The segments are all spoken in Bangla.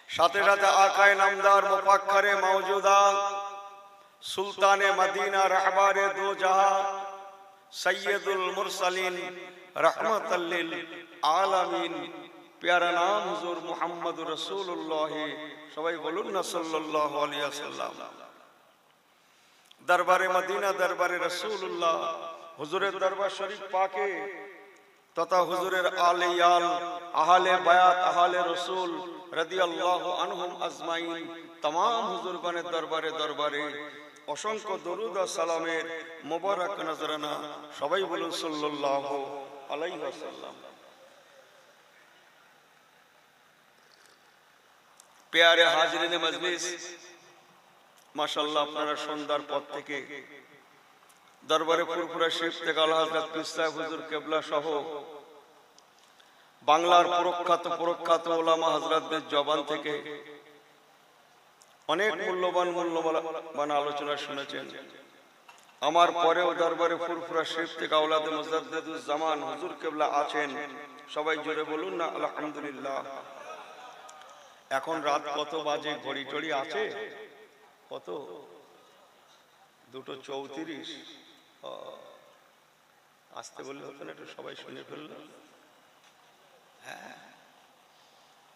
সাথে সাথে আকায়ে নামদার মুফাক্খরে মওজুদা সুলতানে মদিনা রাহবারে দো জাহান সৈয়দুল মুরসালিন रहमतल लिल आलमीन प्यारा नाम हुजूर मुहम्मद रसूलुल्लाह सबाई बोलुन ना सल्लल्लाहु अलैहि वसल्लम दरबारे मदीना दरबारे रसूलुल्लाह हुजूरेर दरबार शरीफ पाके तथा हुजूरेर आले याल अहले बयात अहले रसूल रदियल्लाहु अन्हुम अजमाइन तमाम हुजूरगणेर दरबारे दरबारे असंख्य दरूद और सालामेर मुबारक नजराना सबाई बोलुन सल्लल्लाहु अलैहि वसल्लम। प्यारे हाजिरिने मजलिस माशाअल्लाह আপনারা সন্ধ্যার পর থেকে দরবারে ফুরফুরা শরীফ থেকে আলা হযরত কিসা হুজুর কিবলা সহ বাংলার প্রখ্যাত উলামা হযরতদের জবান থেকে অনেক মূল্যবান আলোচনা শুনেছেন। আমার পরেও দরবারে ফুরফুরা শরীফ থেকে আওলাদে মুজাদ্দিদুজ জামান হুজুর কিবলা আছেন, সবাই জোরে বলুন না আলহামদুলিল্লাহ। এখন রাত কত বাজে ঘড়ি টড়ি আছে? কত? 2:34। আসতে বললে হতো না, একটু সবাই শুনে ফেলল। হ্যাঁ,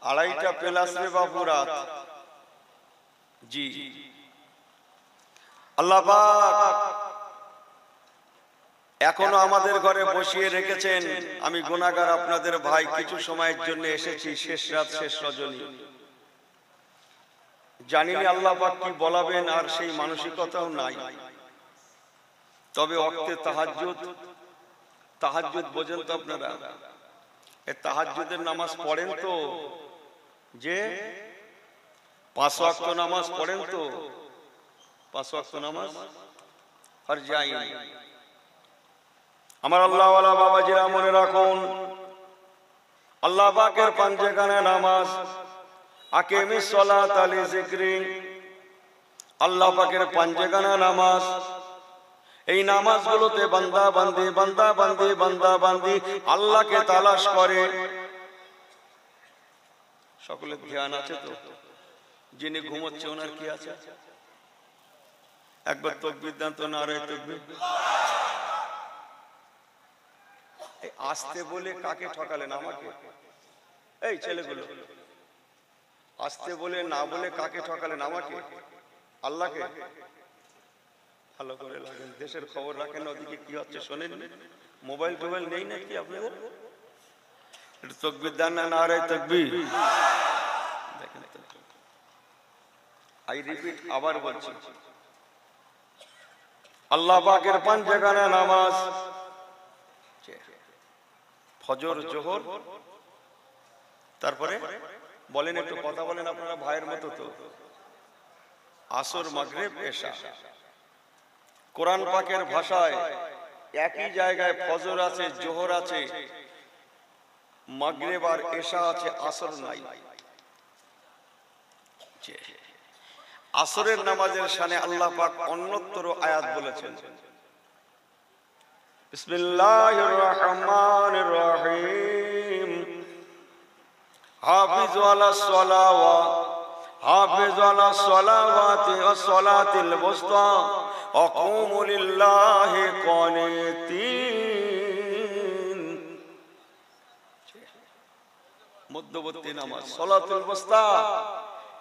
2:30 প্লাস রে বাবু রাত। জি আল্লাহ পাক এখনো আমাদের ঘরে বসিয়ে রেখেছেন। আমি গুনাহগার আপনাদের ভাই কিছু সময়ের জন্য এসেছি, শেষ রাত শেষ রজনী। জানিনি আল্লাহ পাক কি বলাবেন, আর সেই মানসিকতাও নাই। তবে ওয়াক্তে তাহাজ্জুদ বোঝেন তো আপনারা? এই তাহাজ্জুদের নামাজ পড়েন তো? যে 5 ওয়াক্ত নামাজ পড়েন তো? 5 ওয়াক্ত নামাজ আর যাই। আমার আল্লাহ ওয়ালা বাবাজিরা মনে রাখুন, আল্লাহ পাকের পাঞ্জেখানে নামাজ, আকিমিস সালাত আলি যিকরি, আল্লাহ পাকের পাঞ্জেখানে নামাজ। এই নামাজগুলোতে বান্দা বান্দি আল্লাহকে তালাশ করে। সকলের ধ্যান আছে তো? যিনি ঘুমোচ্ছে ওনার কি আছে? একবার তাকবীর দেন তো, নারে তাকবীর। আসতে বলে কাকে ঠকালেন? আমাকে? এই ছেলেগুলো আসতে বলে না বলে কাকে ঠকালেন? আমাকে? আল্লাহকে? ভালো করে লাগেন, দেশের খবর রাখেন, ওদিকে কি হচ্ছে শোনেন। মোবাইল টোবাইল নেই নাকি আপনাদের? একটু তাকবীর দেন না, নারে তাকবীর। দেখেন তো, আই রিপিট, আবার বলছি, আল্লাহ পাকের পাঞ্জেখানে নামাজ, ফজর জোহর, তারপরে বলেন, একটু কথা বলেন আপনারা ভাইয়ের মতো তো, আসর মাগরিব এশা। কোরআন পাকের ভাষায় একই জায়গায় ফজর আছে, জোহর আছে, মাগরিব আর এশা আছে, আসর নাই। আসরের নামাজের শানে আল্লাহ পাক অন্যতর আয়াত বলেছেন, বিসমিল্লাহির রহমানির রহিম, হাফিজু আলাস সালাওয়াতি ওয়াস সালাতিল বুসতা ওয়া কুমু লিল্লাহি কানিতিন। মধ্যবর্তী নামাজ সালাতুল বুসতা,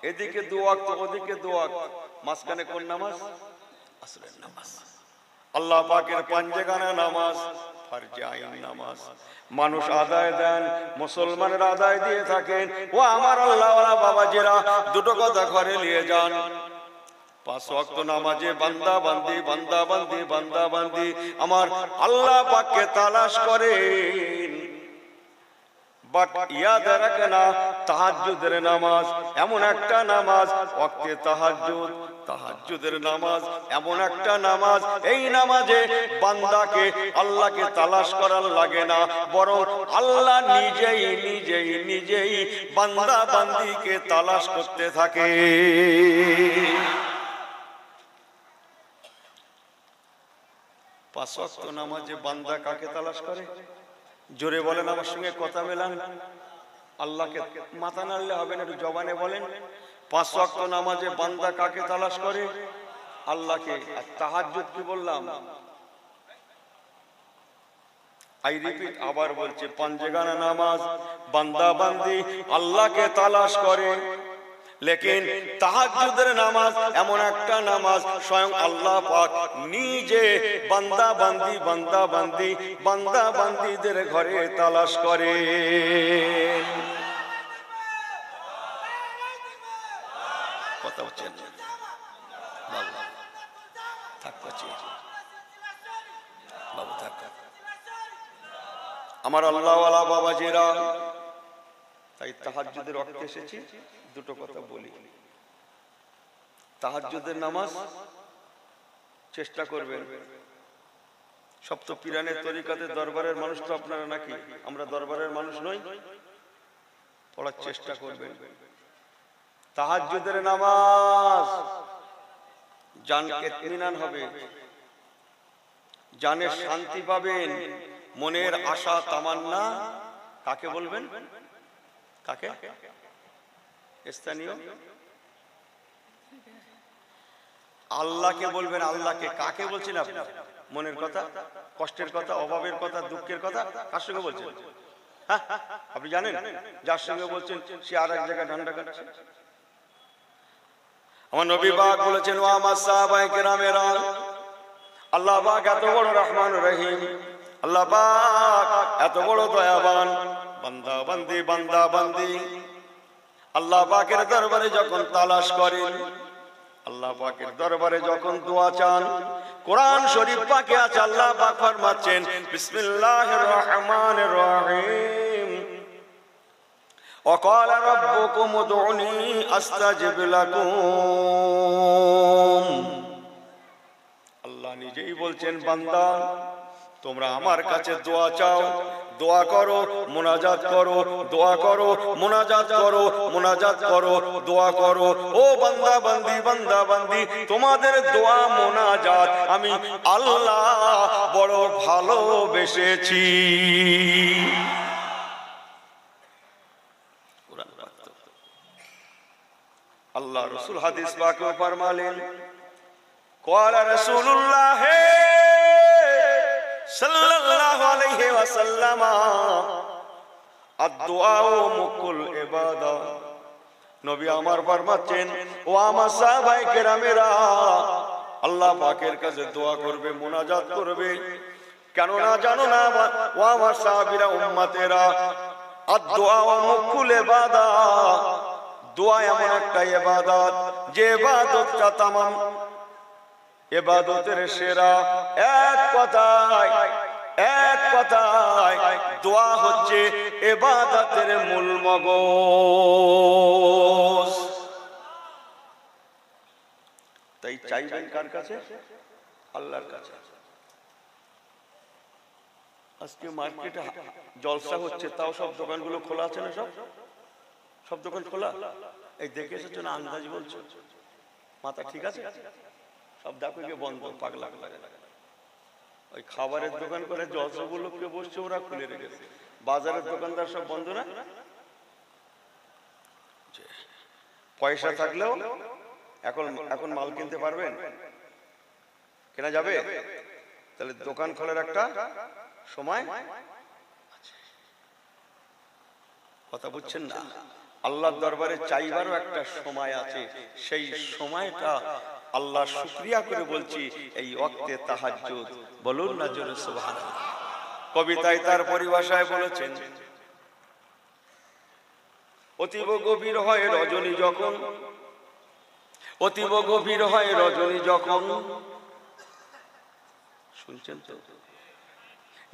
এদিকে 2 ওয়াক্ত ওদিকে 2 ওয়াক্ত, মাঝখানে কোন নামাজ? আসরের নামাজ। আল্লাহ পাকের পাঞ্জেখানে নামাজ, ফরজে আইন নামাজ মানুষ আদায় দেন, মুসলমানরা আদায় দিয়ে থাকেন। ও আমার আল্লাহ ওয়ালা বাবাজিরা, দুটো কথা ঘরে নিয়ে যান। 5 ওয়াক্ত নামাজে বান্দা বান্দি আমার আল্লাহ পাককে তালাশ করেন। বাট ইয়াদ রাখনা, তাহাজ্জুদের নামাজ এমন একটা নামাজ, ওয়াক্তে তাহাজ্জুদের নামাজ এমন একটা নামাজ, এই নামাজে বান্দাকে আল্লাহকে তালাশ করার লাগে না, বরং আল্লাহ নিজেই বান্দা বান্দিকে তালাশ করতে থাকে। 5 ওয়াক্ত নামাজে বান্দা কাকে তালাশ করে? জোরে বলেন, আমার সঙ্গে কথা মেলান। আল্লাহকে মাথা নাড়লে হবে না, একটু জবানে বলেন। 5 ওয়াক্ত নামাজে বান্দা কাকে তালাশ করে? আল্লাহকে। আর তাহাজ্জুদ কি বললাম? আই রিপিট, আবার বলছে, পাঞ্জেগানা নামাজ বান্দা বান্দি আল্লাহকে তালাশ করে। লেকিন তাহাজ্জুদের নামাজ এমন একটা নামাজ স্বয়ং আল্লাহ পাক নিজে বান্দা বান্দিদের ঘরে তালাশ করে। কথা বলছেন বাবু, থাক। আমার আল্লাহওয়ালা বাবাজিরা, তাই তাহাজ্জুদের রক্তে এসেছি, দুটো কথা বলি। তাহাজ্জুদের নামাজ চেষ্টা করবেন। সব তো পীরানের তরিকাতে দরবারের মানুষ তো আপনারা নাকি? আমরা দরবারের মানুষ নই। পড়ার চেষ্টা করবেন। তাহাজ্জুদের নামাজ জান ইতমিনান হবে, জানে শান্তি পাবেন, মনের আশা তামান্না কাকে বলবেন? কাকে? স্থানীয় আল্লাহকে বলবেন। আল্লাহকে। কাকে বলছেন আপনি? মনের কথা, কষ্টের কথা, অভাবের কথা, দুঃখের কথা কার সঙ্গে বলছেন? হ্যাঁ, আপনি জানেন যার সঙ্গে বলছেন সে আর এক জায়গায় ঠান্ডা কাটছে। আমার নবী পাক বলেছেন, ওয়া আমার সাহাবায়ে কেরামেরা, আল্লাহ পাক এত বড় রহমান রহিম, আল্লাহ পাক এত বড় দয়াবান, বান্দা বান্দি আল্লাহ পাকের দরবারে যখন তালাশ করেন, আল্লাহ পাকের দরবারে যখন দোয়া চান, কোরআন শরীফ পাকে আছে আল্লাহ পাক ফরমাচ্ছেন, বিসমিল্লাহির রহমানির রহিম, ওয়াকালা রাব্বুকুম উদউনি আস্তাজিব লাকুম। আল্লাহ নিজেই বলছেন, বান্দা তোমরা আমার কাছে দোয়া চাও, দোয়া করো, মুনাজাত করো, দোয়া করো, মুনাজাত করো, মুনাজাত করো, দোয়া করো। ও বান্দা বান্দি, তোমাদের দোয়া মুনাজাত আমি আল্লাহ বড় ভালোবেসেছি। আল্লাহ রাসূল হাদিস পাকে ফরমালেন, ক্বালা রাসূলুল্লাহ সাল্লাল্লাহু আলাইহি ওয়াসাল্লাম, আদ-দুআউ মুকুল ইবাদা। নবী আমার ফরমাচ্ছেন, ও আমার সাহাবায়ে কেরামেরা, আল্লাহ পাকের কাছে দোয়া করবে, মুনাজাত করবে। কেন না জানো না ও আমার সাহাবীরা, উম্মতেরা, আদ-দুআউ মুকুল ইবাদা। দোয়া এমন একটা ইবাদত যে ইবাদতটা तमाम ইবাদতের সেরা। এক কথায় দোয়া হচ্ছে ইবাদতের মূল মগজ। তাই চাইবেন কার কাছে? আল্লাহর কাছে। আজকে মার্কেটে জলসা হচ্ছে, তাও সব দোকানগুলো খোলা আছে না? সব দোকান খোলা। এই দেখে এসেছো না? আন্দাজ বলছো? মাথা ঠিক আছে? সব দেখো গিয়ে বন্ধ, পাগলা লাগে। ওই খাবারের দোকান করে যতগুলো কে বসছে ওরা খুলে রেখেছে। বাজারের দোকানদার সব বন্ধ না? পয়সা থাকলেও এখন মাল কিনতে পারবেন? কেনা যাবে? তাহলে দোকান খোলার একটা সময়, কথা বুঝছেন না? আল্লাহর দরবারে চাইবারও একটা সময় আছে। সেই সময়টা আল্লাহ শুকরিয়া করে বলছি, এই ওয়াক্তে তাহাজ্জুদ। বলুন না জোরে সুবহানাল্লাহ। কবিতায় তার পরিভাষায় বলেছেন, অতীব গভীর হয় রজনী যখন, অতীব গভীর হয় রজনী যখন, শুনছেন তো?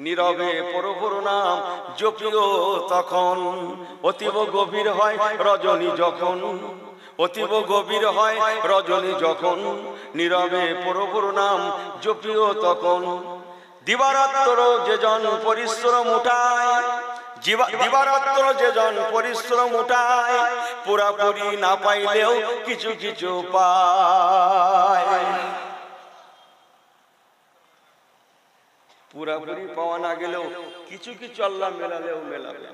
নীরবে প্রভুর নাম জপিও তখন। অতীব গভীর হয় রজনী যখন, অতীব গভীর হয় রজনী যখন, নীরবে প্রভুর নাম জপিও তখন। দিবারাত্র যেজন পরিশ্রম উঠায়, দিবারাত্র যেজন পরিশ্রম উঠায়, পুরাপুরি না পাইলেও কিছু কিছু পায়। পুরাপুরি পাওয়া না গেলেও কিছু কিছু আল্লাহ মেলালেও মেলাবে।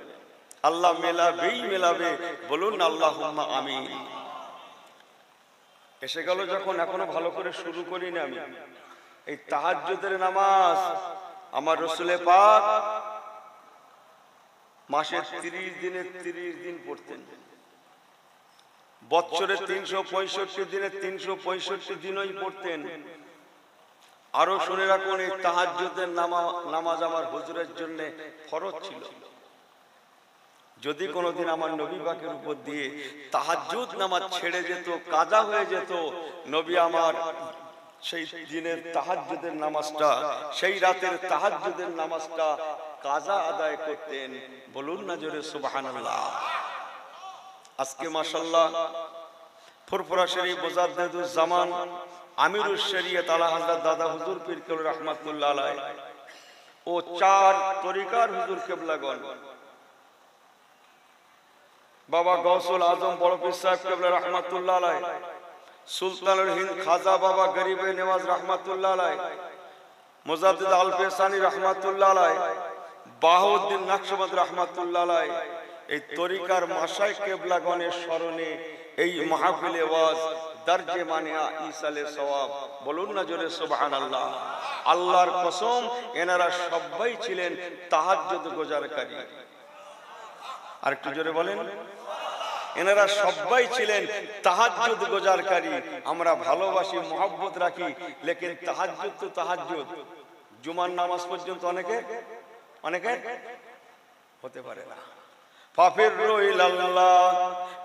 আল্লাহ মেলাবেই মেলাবে, বলুন আল্লাহুম্মা আমিন। এসে গেল যখন, এখনো ভালো করে শুরু করিনি আমি। এই তাহাজ্জুদের নামাজ আমার রাসূলে পাক মাসে 30 দিনে 30 দিন পড়তেন, বছরে 365 দিনে 365 দিনই পড়তেন। আরো শুনে রাখুন, এই তাহাজ্জুদের নামাজ আমার হুজুরের জন্য ফরজ ছিল। যদি কোনোদিন আমার নবী পাকের উপর দিয়ে তাহাজ্জুদ নামাজ ছেড়ে যেত, কাজা হয়ে যেত, নবী আমার সেই দিনের তাহাজ্জুদের নামাজটা, সেই রাতের তাহাজ্জুদের নামাজটা কাজা আদায় করতেন। বলুন না জোরে সুবহানাল্লাহ। আজকে মাশাআল্লাহ ফুরফুরা শরীফ মুজাদ্দিদুজ জামান আমিরুশ শরিয়ত আলা হযরত দাদা হুজুর পীর কেবলা রাহমাতুল্লাহ আলাইহি ও 4 তরিকার হুজুর কেবলাগণ, বাবা গৌসুল আজম বড় পীর সাহেব কেবলা রাহমাতুল্লাহ আলাইহি, সুলতানুল হিন্দ খাজা বাবা গরিবে নওয়াজ রাহমাতুল্লাহ আলাইহি, মুজাদ্দিদ আল ফেসানি রাহমাতুল্লাহ আলাইহি, বাহাউদ্দিন নকশবন্দ রাহমাতুল্লাহ আলাইহি, এই তরিকার মাশায়েখ কেবলাগণের স্মরণে এই মাহফিলে ওয়াজ দরজে মানিয়া ইসালে সওয়াব। বলুন না জোরে সুবহানাল্লাহ। আল্লাহর কসম, এনারা সবাই ছিলেন তাহাজ্জুদ গুজারকারী। আরেকটু জোরে বলেন, এনারা সবাই ছিলেন তাহাজ্জুদ গুজারকারী। আমরা ভালোবাসি, মহব্বত রাখি, লেকিন তাহাজ্জুদ তো তাহাজ্জুদ, জুমার নামাজ পর্যন্ত অনেকে হতে পারে না। ফাফিরু ইলাল্লাহ,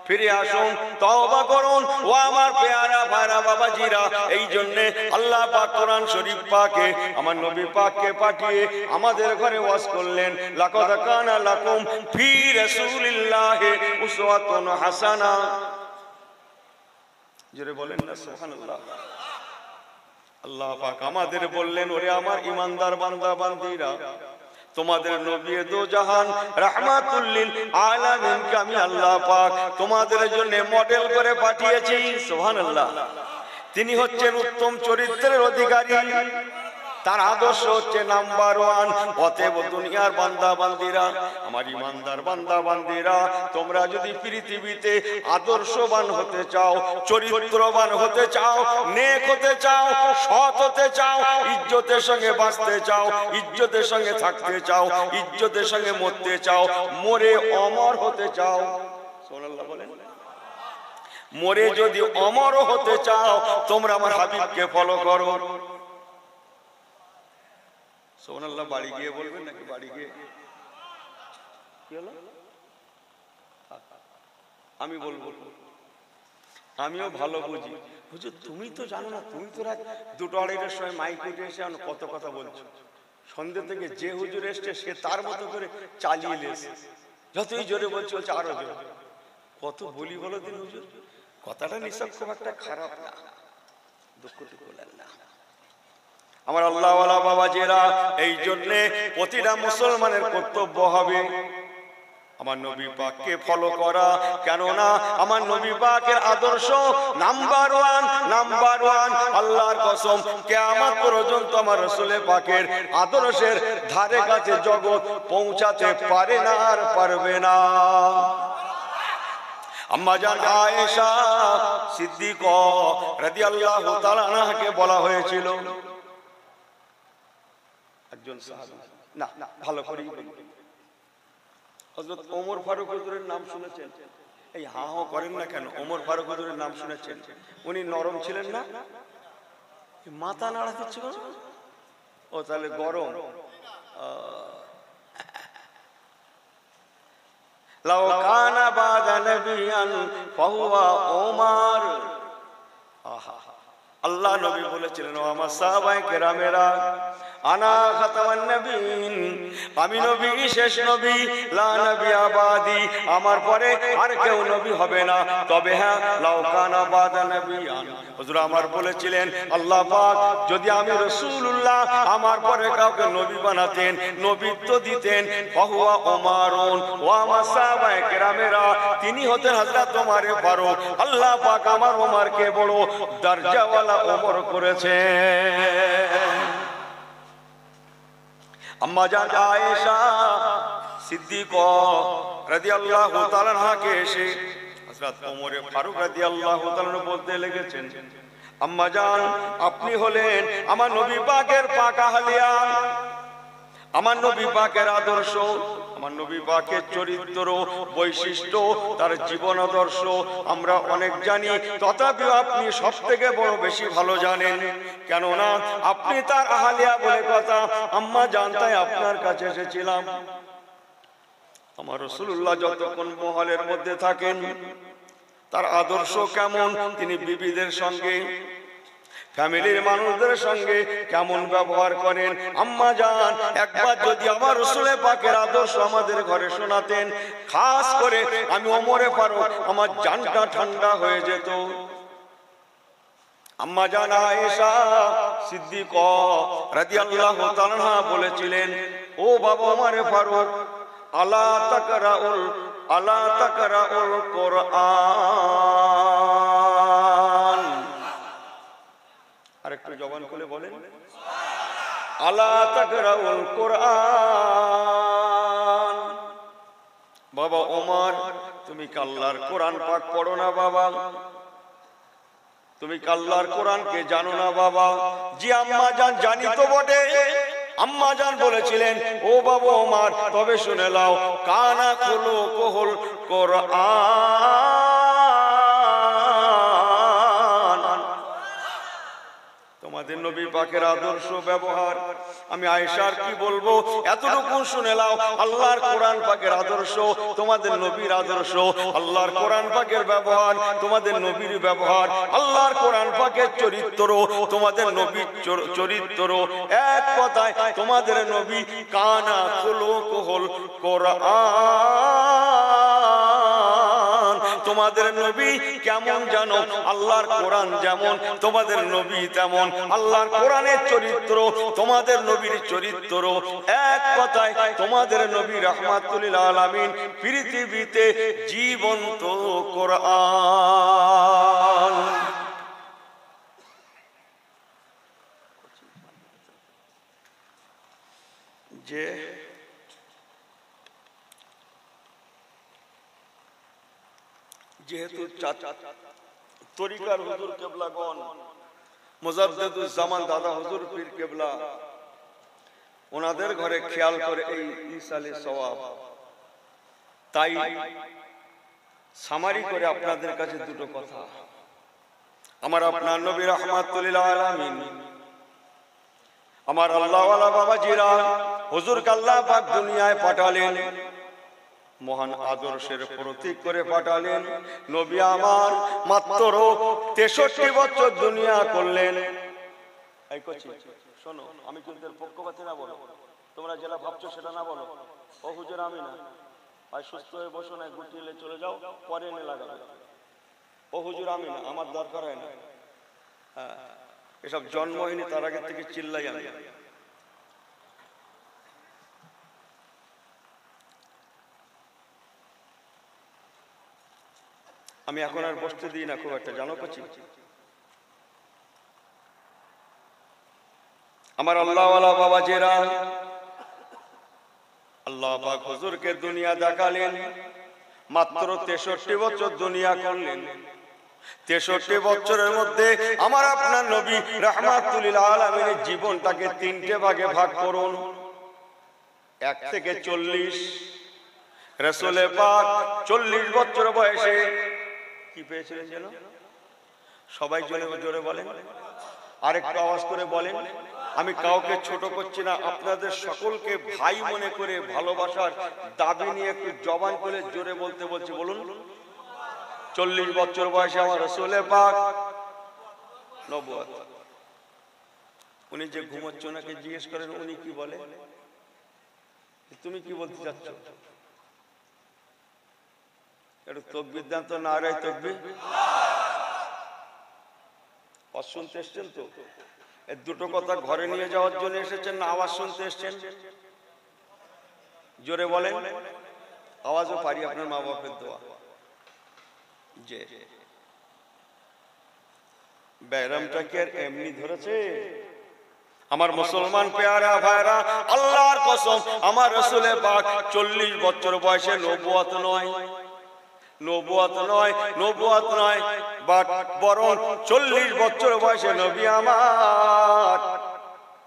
ফিরে আসুন, তওবা করুন ও আমার পেয়ারা ভাইরা বাবাজিরা। এই জন্য আল্লাহ পাক কোরআন শরীফ পাকে আমার নবী পাককে পাঠিয়ে আমাদের ঘরে ওয়াজ করলেন, লাকাদ কানা লাকুম ফি রাসূলিল্লাহি উসওয়াতুন হাসানা। জোরে বলেন না সুবহানাল্লাহ। আল্লাহ পাক আমাদের বললেন, ওরে আমার ঈমানদার বান্দা বান্দীরা, তোমাদের নবী দো জাহান রাহমাতুল লিল আলামিনকে আমি আল্লাহ পাক তোমাদের জন্য মডেল করে পাঠিয়েছি। সুবহানাল্লাহ। তিনি হচ্ছেন উত্তম চরিত্রের অধিকারী, তার আদর্শ হচ্ছে নাম্বার 1। অতএব দুনিয়ার বান্দা বান্দিরা, আমার ঈমানদার বান্দা বান্দিরা, তোমরা যদি পৃথিবীতে আদর্শবান হতে চাও, চরিত্রবান হতে চাও, নেক হতে চাও, সৎ হতে চাও, ইজ্জতের সঙ্গে বাঁচতে চাও, ইজ্জতের সঙ্গে থাকতে চাও, ইজ্জতের সঙ্গে মরতে চাও, মরে অমর হতে চাও, সুবহানাল্লাহ বলেন, মরে যদি অমর হতে চাও, তোমরা আমার হাবিবকে ফলো করো। সুবহানাল্লাহ। বাড়ি গিয়ে বলবেন নাকি? বাড়ি গিয়ে কি হলো? আমি বলবো, আমিও ভালো বুঝি। হুজুর তুমি তো জানো না, তুমি তো রাত 2-2:30টার সময় মাইক উঠে এসে কত কথা বলছো। সন্ধ্যে থেকে যে হুজুর এসছে সে তার মতো করে চালিয়ে এসে যতই জোরে বলছে বলছে আরো জোরে। কত বলি বলো দিন হুজুর, কথাটা নিশ্চয় খুব একটা খারাপ না, দুঃখটুকু না। আমার আল্লাহওয়ালা বাবাজিরা, এই জন্য প্রতিটা মুসলমানের কর্তব্য হবে আমার নবী পাককে ফলো করা। কেননা আমার নবী পাকের আদর্শ নাম্বার 1। আল্লাহর কসম, কিয়ামত পর্যন্ত আমার রাসূল পাকের আদর্শের ধারে কাছে জগৎ পৌঁছাতে পারে না আর পারবে না। আম্মা জান আয়েশা সিদ্দিকা রাদিয়াল্লাহু তাআলা আনহাকে বলা হয়েছিল, একজন সাহাবী, না ভালো করে হযরত ওমর ফারুক হুজুরের নাম শুনেছেন? এই হা হা করেন না কেন? ওমর ফারুক হুজুরের নাম শুনেছেন? উনি নরম ছিলেন না? মাথা নাড়া দিচ্ছে কেন? ও তাহলে গরম। লাউ কানা বাদা নবিয়ান ফাহুয়া ওমর। আহা, আল্লাহ নবী বলেছিলেন, ও আমার সাহাবায়ে কেরামেরা, আনা খাতামান নবীন, আমি নবী শেষ নবী, লা নবী আবাদি, আমার পরে আর কেউ নবী হবে না। তবে হ্যাঁ, লাউ কানা বাদা নবিয়ান, হুজুর আমার বলেছিলেন আল্লাহ পাক যদি আমি রাসূলুল্লাহ আমার পরে কাউকে নবী বানাতেন, নবীত্ব দিতেন, ফাহুয়া ওমরুন, ও আমার সাহাবায়ে কেরামেরা, তিনি হতেন হযরত ওমর ফারুক। আল্লাহ পাক আমার ওমরকে বড় দরজাওয়ালা ওমর করেছেন। আম্মা জান আয়েশা সিদ্দিক রাদিয়াল্লাহু তাআলা আনহাকে এসে হযরত ওমর ফারুক রাদিয়াল্লাহু তাআলা বলতে লেগেছেন, আম্মা জান, আপনি হলেন আমার নবী পাকের পাকা হালিয়া, আমার নবী পাকের আদর্শ, আমার নবী পাকের চরিত্র বৈশিষ্ট্য, তার জীবন আদর্শ আমরা অনেক জানি, তথাপিও আপনি সব থেকে বড় বেশি ভালো জানেন, কেননা আপনি তার আহলিয়া বলে কথা। আম্মা জান, তাই আপনার কাছে এসেছিলাম। আমার রাসূলুল্লাহ যতক্ষণ মহলের মধ্যে থাকেন, তার আদর্শ কেমন, তিনি বিবিদের সঙ্গে, ফ্যামিলির মানুষদের সঙ্গে কেমন ব্যবহার করেন। আম্মা জান, একবার যদি আমার রাসূলের পাকের আদর্শ আমাদের ঘরে শোনাতেন, খাস করে আমি ওমরে ফারুক, আমার জানটা ঠান্ডা হয়ে যেত। আম্মা জান আয়েশা সিদ্দিকা রাদিয়াল্লাহু তাআলা বলেছিলেন, ও বাবা ওমরে ফারুক, আলা তাকরাউল কোরআন। আরেকটু জবান খুলে বলেন, আলা তাকরাউল কোরআন। বাবা ওমর, তুমি কি আল্লাহর কোরআন পাক পড়ো না বাবা? তুমি কি আল্লাহর কোরআনকে জানো না বাবা? জি আম্মা জান, জানি তো বটে। আম্মা জান বলেছিলেন, ও বাবা ওমর, তবে শুনে নাও, কানা খুলুকুল কোরআন। তোমাদের নবী পাকের আদর্শ ব্যবহার আমি আয়েশার কি বলবো, এতটুকু শুনে নাও। আল্লাহর কোরআন পাকের আদর্শ, তোমাদের নবীর আদর্শ, আল্লাহর কোরআন পাকের ব্যবহার, তোমাদের নবীর ব্যবহার, আল্লাহর কোরআন পাকের চরিত্র, তোমাদের নবীর চরিত্র, এক কথায় তোমাদের নবী কানা খুলুকুল কোরআন। তোমাদের নবী কেমন জানো? আল্লাহর কোরআন যেমন, তোমাদের নবী তেমন। আল্লাহর কোরআনের চরিত্র, তোমাদের নবীর চরিত্র, এক কথায় তোমাদের নবী রাহমাতুল লিল আলামিন, পৃথিবীতে জীবন্ত কোরআন। যে যেহেতু তরিকার হুজুর কেবলাগণ, মুজাদ্দিদুজ জামান দাদা হুজুর পীর কেবলা, ওনাদের ঘরে খেয়াল করে এই ইসালে সওয়াব, তাই সামারি করে আপনাদের কাছে দুটো কথা। আমার আপনার নবী রাহমাতুল লিল আলামিন, আমার আল্লাহওয়ালা বাবাজিরা, হুজুরকে আল্লাহ পাক দুনিয়ায় পাঠালেন, মহান আদর্শের প্রতীক করে পাঠালেন। নবী আমার মাত্র 63 বছর দুনিয়া করলেন। এই কচি শোনো, আমি কিন্তু পক্ষপাতী না, বলো তোমরা যেটা ভাবছো সেটা না বলো। ও হুজুর আমি না, ভাই সুস্থ হয়ে বসো না, গুটিয়ে চলে যাও, পরে এনে লাগাবে। ও হুজুর আমি না, আমার দরকার হয় না। হ্যাঁ, এসব জন্ম হয়নি তার আগে থেকে চিল্লাই আমি। আমি এখন আর বসতে দিই না খুব একটা, জানো কচি। আমার আল্লাহওয়ালা বাবাজিরা, আল্লাহ পাক হুজুরকে দুনিয়া দেখালেন, মাত্র 63 বছর দুনিয়া করলেন। 63 বছরের মধ্যে আমার আপনার নবী রাহমাতুল লিল আলামিনের জীবনটাকে 3টে ভাগে ভাগ করুন। 1 থেকে 40। রাসূলে পাক 40 বছর বয়সে কি পেয়েছিলেন যেন? সবাই জোরে জোরে বলেন, আরেকটু আওয়াজ করে বলেন। আমি কাউকে ছোট করছি না, আপনাদের সকলকে ভাই মনে করে ভালোবাসার দাবি নিয়ে একটু জবান করে জোরে বলতে বলছি, বলুন। 40 বছর বয়সে আমার রাসূলে পাক নবুয়ত। উনি যে ঘুমোচ্ছে ওনাকে জিজ্ঞেস করেন, উনি কি বলে? তুমি কি বলতে চাচ্ছ? একটু তাকবীর দেন তো, নারায়ে তাকবীর। শুনতে এসছেন তো? এই দুটো কথা ঘরে নিয়ে যাওয়ার জন্য এসেছেন না আওয়াজ শুনতে এসছেন? জোরে বলেন। আওয়াজও পারি, আপনার মা বাপের দোয়া। যে ব্যারামটা কি আর এমনি ধরেছে? আমার মুসলমান পেয়ারা ভাইরা, আল্লাহর কসম, আমার রাসূলে পাক 40 বছর বয়সে নবুয়ত নয়, বাট বরং 40 বছর বয়সে নবী আমার।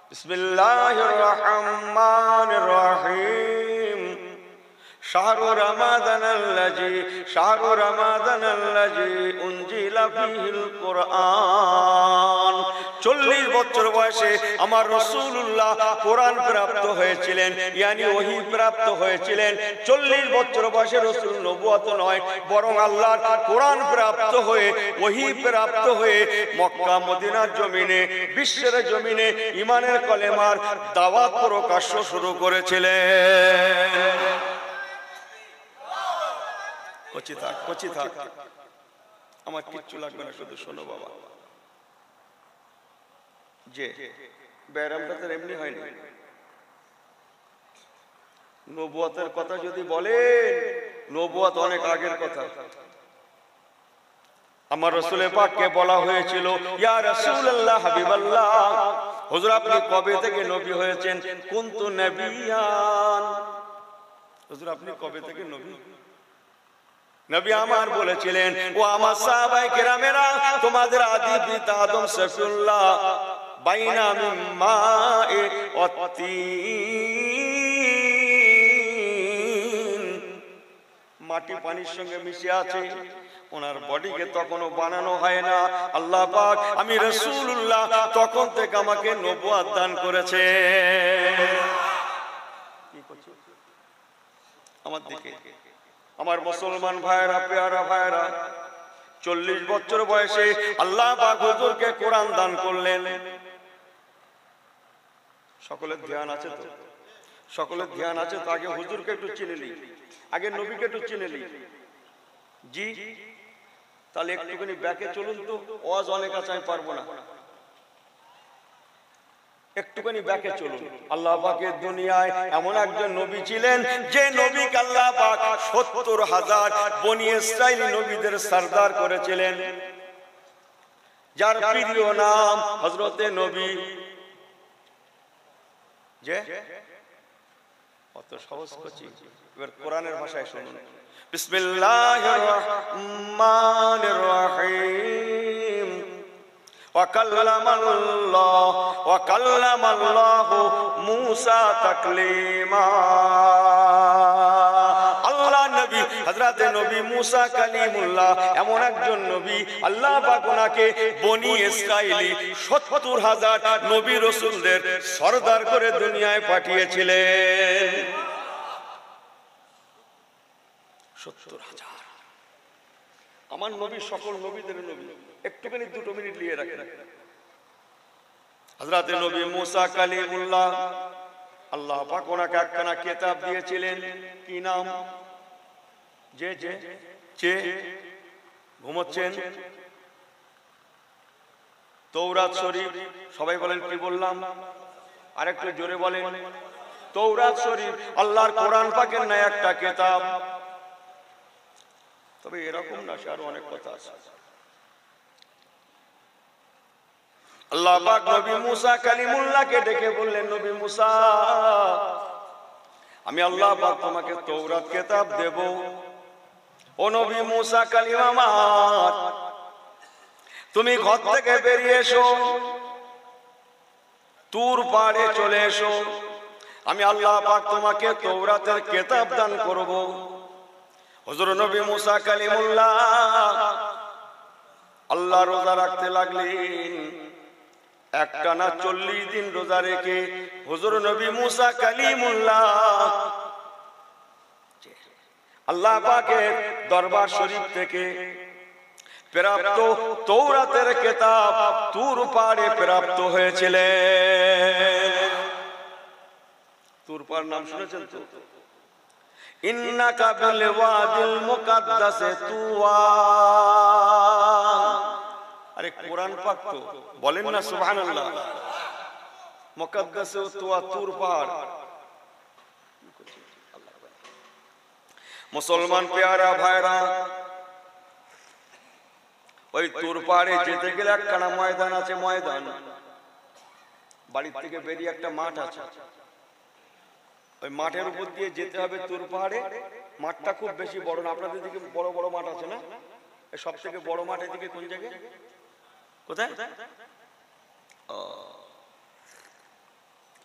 বিসমিল্লাহির রহমানির রহিম। শাহরু রমাদানাল্লাযী উনজিলা ফীহিল কুরআন। 40 বছর বয়সে আমার রাসূলুল্লাহ কোরআন প্রাপ্ত হয়েছিলেন, ইয়ানি ওহী প্রাপ্ত হয়েছিলেন। 40 বছর বয়সে রাসূল নবুয়ত নয়, বরং আল্লাহর কোরআন প্রাপ্ত হয়ে, ওহী প্রাপ্ত হয়ে মক্কা মদিনার জমিনে, বিশ্বের জমিনে ঈমানের কলেমার দাওয়াত প্রকাশ্য শুরু করেছিলেন। কচি থাক, আমার কিচ্ছু লাগবে না, শুধু শোনো বাবা। যে ব্যারামটা তো এমনি হয়নি। নবুয়তের কথা যদি বলেন, নবুয়ত অনেক আগের কথা। আমার রাসূলে পাককে বলা হয়েছিল, ইয়া রাসূলুল্লাহ, হাবিবাল্লাহ, হুজুর আপনি কবে থেকে নবী হয়েছেন? কুনতু নবিয়ান। হুজুর আপনি কবে থেকে নবী? নবী আমার বলেছিলেন, ও আমার সাহাবায়ে কেরামেরা, তোমাদের আদি পিতা আদম সফিউল্লাহ বাইনা মিন মায়ে ওয়াতিন, মাটি পানির সঙ্গে মিশে আছে, ওনার বডিকে তখনও বানানো হয় না। আল্লাহ পাক আমি রাসূলুল্লাহ তখন থেকে আমাকে নবুয়ত দান করেছে। আমার দিকে আমার মুসলমান ভাইরা, পেয়ারা ভাইরা, 40 বছর বয়সে আল্লাহ পাক হুজুরকে কোরআন দান করলেন। সকলের ধ্যান আছে তো? সকলের ধ্যান আছে তো? আগে হুজুরকে একটু চিনে নি, আগে নবীকে একটু চিনে নি। জি, তাহলে একটুখানি ব্যাকে চলুন তো, ওয়াজ অনেক আছে, আমি পারবো না, একটুখানি ব্যাকে চলুন। আল্লাহ পাকের দুনিয়ায় এমন একজন নবী ছিলেন, যে নবীকে আল্লাহ পাক 70,000 বনি ইসরাইলি নবীদের সরদার করেছিলেন, যার প্রিয় নাম হযরতে নবী। যে অত সহজ করছি, এবার কোরআনের ভাষায় শুনুন। বিসমিল্লাহির রহমানির রহিম। ওয়াকাল্লামাল্লাহু মূসা তাকলীমা। আল্লাহ নবী হযরতে নবী মূসা কালিমুল্লাহ এমন একজন নবী, আল্লাহ পাক ওনাকে বনি ইসরাইলি 70,000 নবী রাসূলদের সরদার করে দুনিয়ায় পাঠিয়েছিলেন। 70,000। আমার নবী সকল নবীদের নবী। একটুখানি 2 মিনিট নিয়ে রাখেন। হযরতে নবী মূসা কালিমুল্লাহ, আল্লাহ পাক ওনাকে একখানা কিতাব দিয়েছিলেন। কি নাম? যে ঘুমোচ্ছেন? তৌরাত শরীফ। সবাই বলেন, কি বললাম? আরেকটু জোরে বলেন। তৌরাত শরীফ আল্লাহর কোরআন পাকের না একটা কিতাব। তবে এরকম না, আরো অনেক কথা আছে। আল্লাহ পাক নবী মূসা কালিমুল্লাহকে ডেকে বললেন, নবী মূসা, আমি আল্লাহ পাক তোমাকে তৌরাত কিতাব দেব। ও নবী মূসা কালিম আমার, তুমি ঘর থেকে বেরিয়ে এসো, তুর পাড়ে চলে এসো, আমি আল্লাহ পাক তোমাকে তৌরাতের কিতাব দান করব। হুজুর নবী মূসা কালিমুল্লাহ আল্লাহ রোজা রাখতে লাগলেন। একটানা 40 দিন রোজা রেখে হুজুর নবী মূসা কালিমুল্লাহ আল্লাহ পাকের দরবার শরীফ থেকে প্রাপ্ত তৌরাতের কিতাব তুর পাড়ে প্রাপ্ত হয়েছিলেন। তুর পাড় নাম শুনেছেন তো? ইন্নাকা বিল ওয়াদিল মুকাদ্দাসে তুওয়া। আরে কোরআন পাক তো, বলেন না সুবহানাল্লাহ। মুকাদ্দাসে তুওয়া, তুর পাড়। মুসলমান পেয়ারা ভাইরা, ওই তুর পাড়ে যেতে গেলে একখানা ময়দান আছে, ময়দান বাড়ির থেকে বেরিয়ে একটা মাঠ আছে, ওই মাঠের উপর দিয়ে যেতে হবে তুর পাহাড়ে। মাঠটা খুব বেশি বড় না, আপনাদের দিকে বড় বড় মাঠ আছে না? সব থেকে বড় মাঠ এদিকে কোন জায়গায়, কোথায়?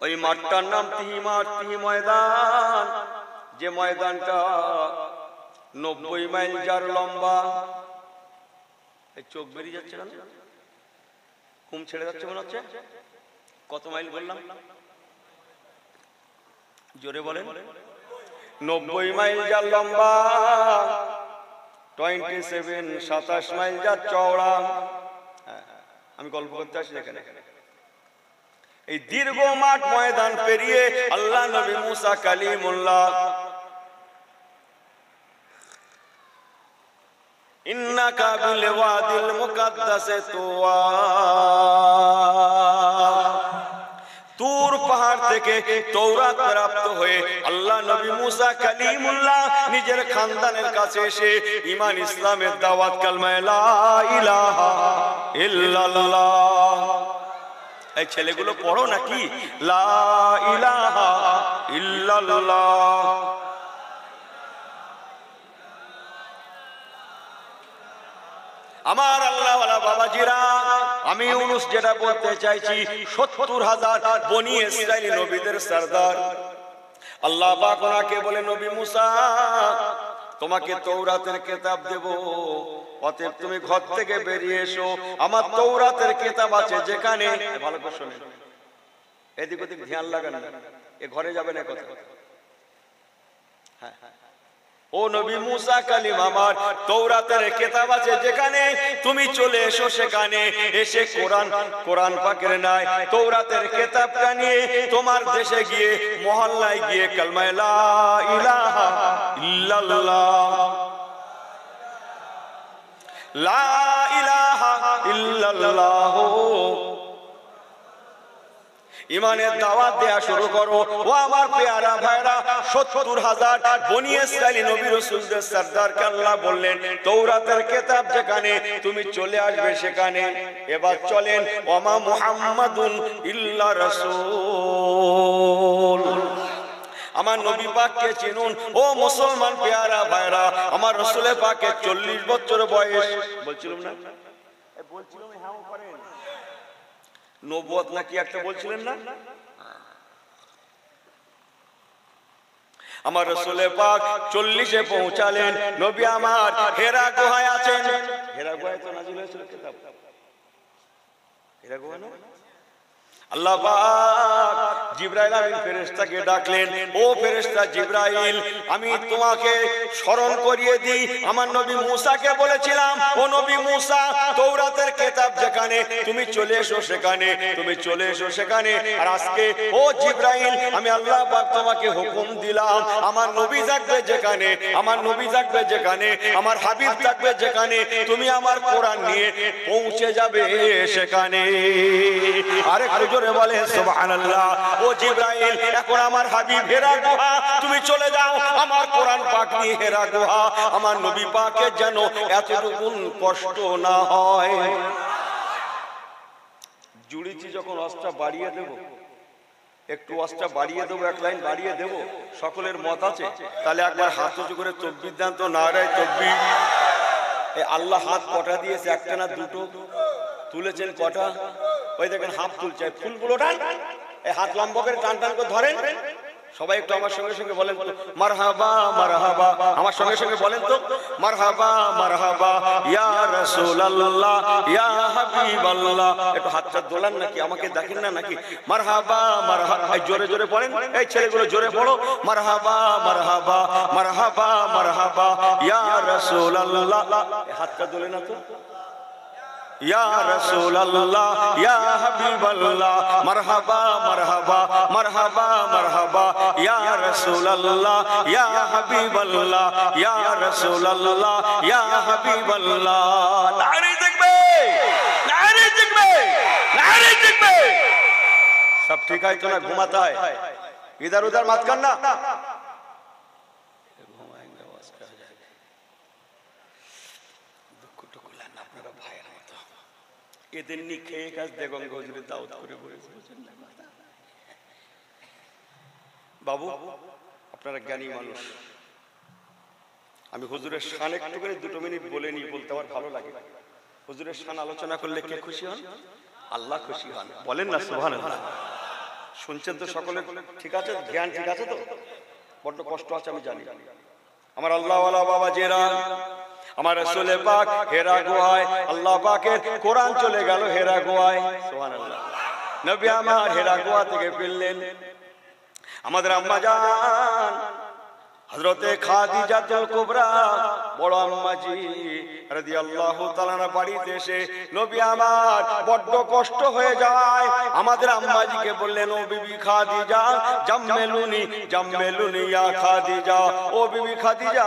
ওই মাঠটার নাম তিহি মাঠ, তিহি ময়দান। যে ময়দানটা 90 মাইল যার লম্বা। এই চোখ বেরিয়ে যাচ্ছে না, ঘুম ছেড়ে যাচ্ছে মনে হচ্ছে। কত মাইল বললাম? জোরে বলেন। 90 মাইল যার লম্বা, 27 মাইল যার চওড়া। আমি গল্প করতে আসি এখানে। এই দীর্ঘ মাঠ ময়দান পেরিয়ে আল্লাহ নবী মুসা কালিমুল্লাহ ইন্নাকা বিল ওয়াদিল মুকাদ্দাসে তুওয়া, তুর পাহাড় থেকে তৌরাত প্রাপ্ত হয়ে আল্লাহ নবী মুসা কালিমুল্লাহ নিজের খানদানের কাছে এসে ঈমান ইসলামের দাওয়াত কালমা লা ইলাহা ইল্লাল্লাহ। এই ছেলেগুলো পড়ো নাকি? লা ইলাহা ইল্লাল্লাহ। আমার আল্লাহওয়ালা বাবাজিরা, আমি ইউনুস যেটা বলতে চাইছি, 70,000 বনি ইসরাইলি নবীদের সরদার আল্লাহ পাক ওনাকে বলে, নবী মুসা তোমাকে তৌরাতের কিতাব দেব, অতএব তুমি ঘর থেকে বেরিয়ে এসো, আমার তৌরাতের কিতাব আছে যেখানে। ভালো করে শুনেন, এদিক ওদিক ধ্যান লাগান না, এ ঘরে যাবে না কথা। হ্যাঁ, ও নবী মুসা কালিম, আমার তৌরাতের কিতাব আছে যেখানে, তুমি চলে এসো সেখানে। এসে কোরআন পাকের নাই তৌরাতের কিতাবটা নিয়ে তোমার দেশে গিয়ে, মহল্লায় গিয়ে কালমা লা ইলাহা ইল্লাল্লাহ, লা ইলাহা ইল্লাল্লাহ ইমানের দাওয়াত দেয়া শুরু করো। ও আমার পেয়ারা ভাইরা, 70,000 বনি ইসরাইলি নবী রাসূলদের সরদারকে আল্লাহ বললেন, তৌরাতের কিতাব যেখানে, তুমি চলে আসবে সেখানে। এবার চলেন, ওমা মুহাম্মাদুন ইল্লা রাসূল, আমার নবী পাককে চিনুন। ও মুসলমান পেয়ারা ভাইরা, আমার রাসূল পাকের 40 বছর বয়স। বলছিলাম না, বলছিলাম হ্যাঁ করেন, নবুয়ত নাকি একটা বলছিলেন না? আমার রাসূল পাক 40-এ পৌঁছালেন। নবী আমার হেরা গুহায় আছেন। হেরা গুহায় তো নাযিল হয়েছিল কিতাব। হেরা গুহা না? আল্লাহ পাক জিবরাইল আমিন ফেরেশতাকে ডাকলেন, ও ফেরেশতা জিবরাইল, আমি তোমাকে স্মরণ করিয়ে দিই, আমার নবী মুসাকে বলেছিলাম, ও নবী মুসা তৌরাতের কিতাব যেখানে, তুমি চলে এসো সেখানে, তুমি চলে এসো সেখানে। আর আজকে ও জিবরাইল, আমি আল্লাহ পাক তোমাকে হুকুম দিলাম, আমার নবী থাকবে যেখানে, আমার নবী থাকবে যেখানে, আমার হাবিব থাকবে যেখানে, তুমি আমার কোরআন নিয়ে পৌঁছে যাবে সেখানে। আরে জোরে বলে সুবহানাল্লাহ। ও জিবরাইল, এখন আমার হাবিব হেরা গুহা, তুমি চলে যাও, আমার কোরআন পাক নিয়ে হেরা গুহা, আমার নবী পাকের যেন এতটুকু কষ্ট না হয়। জুড়িছি যখন অস্ত্র বাড়িয়ে দেব, একটু অস্ত্র বাড়িয়ে দেবো, এক লাইন বাড়িয়ে দেব, সকলের মত আছে, তাহলে একবার হাত উঁচু করে তকবীর দেন তো, নারায়ে তাকবীর। আল্লাহ হাত কটা দিয়েছে? একটা না দুটো? তুলেছেন কটা? ওই দেখেন হাত তুলছে, ফুলগুলো টান, এই হাত লম্বা করে টান টান করে ধরেন। সবাই একটু আমার সঙ্গে সঙ্গে বলেন তো, মারহাবা মারহাবা, আমার সঙ্গে সঙ্গে বলেন তো, মারহাবা মারহাবা ইয়া রাসূলুল্লাহ ইয়া হাবিবাল্লাহ। একটু হাতটা দোলান নাকি, আমাকে দেখেন না নাকি? মারহাবা মারহাবা, জোরে জোরে পড়েন, এই ছেলেগুলো জোরে পড়ো, মারহাবা মারহাবা মারহাবা মারহাবা ইয়া রাসূলুল্লাহ। হাতটা দোলে না তো, ইয়া রাসূলুল্লাহ ইয়া হাবিবাল্লাহ, মারহাবা মারহাবা মারহাবা মারহাবা ইয়া রাসূলুল্লাহ ইয়া হাবিবাল্লাহ, ইয়া রাসূলুল্লাহ ইয়া হাবিবাল্লাহ। নারে তাকবীর, নারে তাকবীর, নারে তাকবীর। সব ঠিক है तो ना घुमाता है, इधर उधर मत करना। घुमाएंगे आवाज कर जाएगी, दुख टुकुला ना अपना भाई। এদের নি খেয়ে কাজ দেখুন হুজুরের দাওয়াত করে বলেছে। বাবু আপনারা জ্ঞানী মানুষ, আমি হুজুরের শান একটুখানি 2 মিনিট বলে নি, বলতে আমার ভালো লাগে। হুজুরের শান আলোচনা করলে কে খুশি হন? আল্লাহ খুশি হন, বলেন না সুবহানাল্লাহ। শুনছেন তো সকলে? ঠিক আছে, জ্ঞান ঠিক আছে তো? বড্ড কষ্ট আছে আমি জানি। আমার আল্লাহ ওয়ালা বাবা জেরা, আমার রাসূল পাক হেরা গুহায়, আল্লাহ পাকের কোরআন চলে গেল হেরা গুহায়, সুবহানাল্লাহ। নবী আমার হেরা গুহা থেকে ফিরলেন, আমাদের আম্মা জান হযরতে খাদিজাতুল কুবরা বড় আম্মাজি রাদিয়াল্লাহু তাআলা বাড়িতে এসে নবী আমার বড্ড কষ্ট হয়ে যায়। আমাদের আম্মাজিকে বললেন, ও বিবি খাদিজা, জাম্মেলুনি জাম্মেলুনি ইয়া খাদিজা, ও বিবি খাদিজা,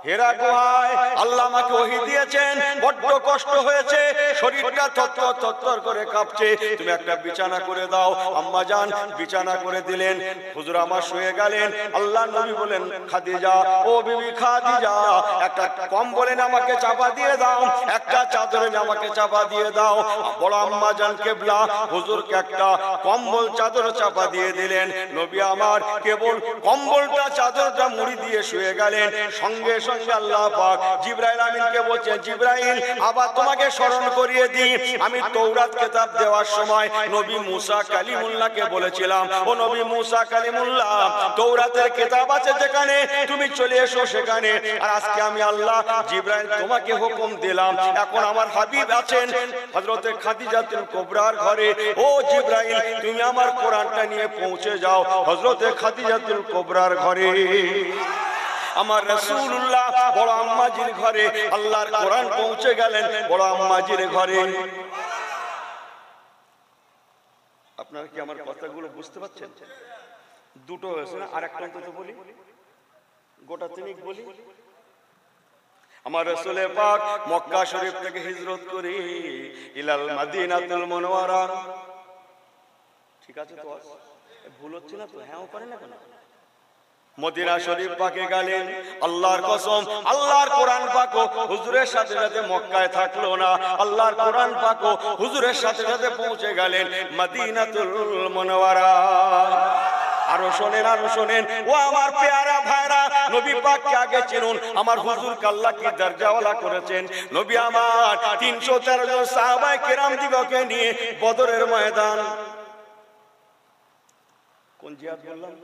হেরা গুহায় আল্লাহ আমাকে ওহী দিয়েছেন, বড্ড কষ্ট হয়েছে, শরীরটা থরথর থরথর করে কাঁপছে, তুমি একটা বিছানা করে দাও। আম্মা জান বিছানা করে দিলেন, হুজুর আমার শুয়ে গেলেন। আল্লাহ নবী বলেন, খাদিজা, ও বিবি খাদিজা, একটা কম্বলে আমাকে চাপা দিয়ে দাও, একটা চাদরে আমাকে চাপা দিয়ে দাও। বড় আম্মা জান কেবলা হুজুরকে একটা কম্বল চাদর চাপা দিয়ে দিলেন। নবী আমার কেবল কম্বলটা চাদরটা মুড়ি দিয়ে শুয়ে গেলেন। সঙ্গে সঙ্গে আল্লাহ পাক জিবরাইল আমিনকে বলছেন, জিবরাইল আবার তোমাকে স্মরণ করিয়ে দিই, আমি তৌরাত কিতাব দেওয়ার সময় নবী মুসা কালিমুল্লাহকে বলেছিলাম, ও নবী মুসা কালিমুল্লাহ, তৌরাতের কিতাব আছে যেখানে, তুমি চলে এসো সেখানে। আর আজকে আমি আল্লাহ জিবরাইল তোমাকে হুকুম দিলাম, এখন আমার হাবিব আছেন হযরতে খাদিজাতুল কুবরার ঘরে, ও জিবরাইল তুমি আমার কোরআনটা নিয়ে পৌঁছে যাও হযরতে খাদিজাতুল কুবরার ঘরে। আমার রাসূলুল্লাহ বড় আম্মাজির ঘরে আল্লাহর কোরআন পৌঁছে গেলেন, বড় আম্মাজির ঘরে। আপনারা কি আমার কথাগুলো বুঝতে পারছেন? দুটো হয়েছে না, আরেকটা অন্তত বলি, গোটা তিনিক বলি। আমার রাসূল পাক মক্কা শরীফ থেকে হিজরত করে ইলাল মাদিনাতুল মুনাওয়ারা, ঠিক আছে তো? ভুল হচ্ছে না তো? হ্যাঁ পারে না কেন? মদিনা শরীফ পাকে গেলেন। আল্লাহর কসম, আল্লাহর কোরআন পাক হুজুরের সাথে সাথে মক্কায় থাকলো না, আল্লাহর কোরআন পাক হুজুরের সাথে সাথে পৌঁছে গেলেন মদিনাতুল মুনাওয়ারা। আরো শোনেন, আরো শোনেন, ও আমার পেয়ারা ভাইরা, নবী পাককে আগে চিনুন। আমার হুজুরকে আল্লাহ কি দরজাওয়ালা করেছেন। নবী আমার 313 জন সাহাবায়ে কেরাম দিগকে নিয়ে বদরের ময়দান, কোন জিহাদ বললাম?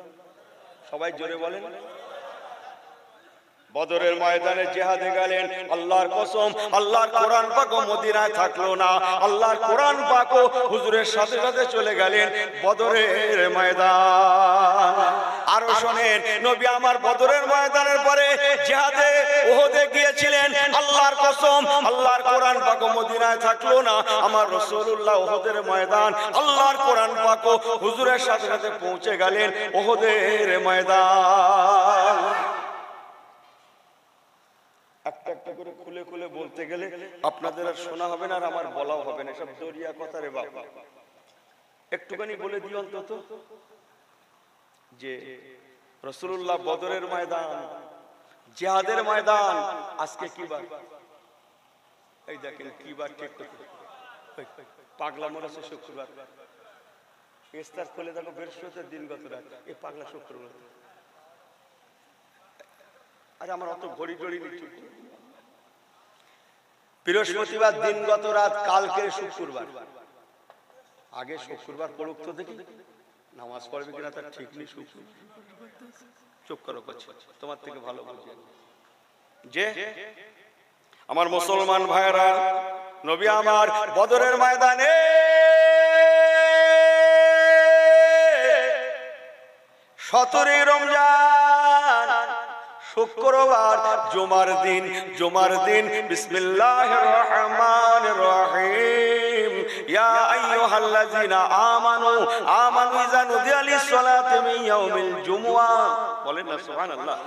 সবাই জোরে বলেন। বদরের ময়দানে জিহাদে গেলেন। আল্লাহর কসম, আল্লাহর কোরআন পাক মদিনায় থাকলো না, আল্লাহর কোরআন পাক হুজুরের সাথে সাথে চলে গেলেন বদরের ময়দান। আরো শোনেন, নবী আমার বদরের ময়দানের পরে জিহাদে উহুদে গিয়েছিলেন। আল্লাহর কসম, আল্লাহর কোরআন পাক মদিনায় থাকলো না, আমার রাসূলুল্লাহ উহুদের ময়দান, আল্লাহর কোরআন পাক হুজুরের সাথে সাথে পৌঁছে গেলেন উহুদের ময়দান। একটা একটা করে খুলে খুলে বলতে গেলে আপনাদের আর শোনা হবে না, আর আমার বলাও হবে না, সব দরিয়া কথা রে বাবা। একটুখানি বলে দিই অন্তত যে রাসূলুল্লাহ বদরের ময়দান, জিহাদের ময়দান, আজকে কি বার? এই দেখেন কি বার, ঠিক তো পাগলা মরেছে শুক্রবার। ইস্তার খুলে দেখো বৃহস্পতির দিন গত রাত, এই পাগলা শুক্রবার। আরে আমার অত ঘড়ি ঘড়ি নিচ্ছি, বৃহস্পতিবার দিন গত রাত, কালকে শুক্রবার। আগে শুক্রবার পড়ুক তো দেখি, নামাজ পড়বে কিনা তার ঠিক নেই। চুপ করো, করছে তোমার থেকে ভালো বুঝে যে আমার মুসলমান ভাইরা, নবী আমার বদরের ময়দানে 17 রমজান শুক্রবার, জুমার দিন বিসমিল্লাহির রহমানির রহিম, ইয়া আইয়ুহাল্লাযিনা আমানু ইযা নুদিয়া লিস-সালাতি মিন ইয়াউমিল জুমআহ, বলেন না সুবহানাল্লাহ।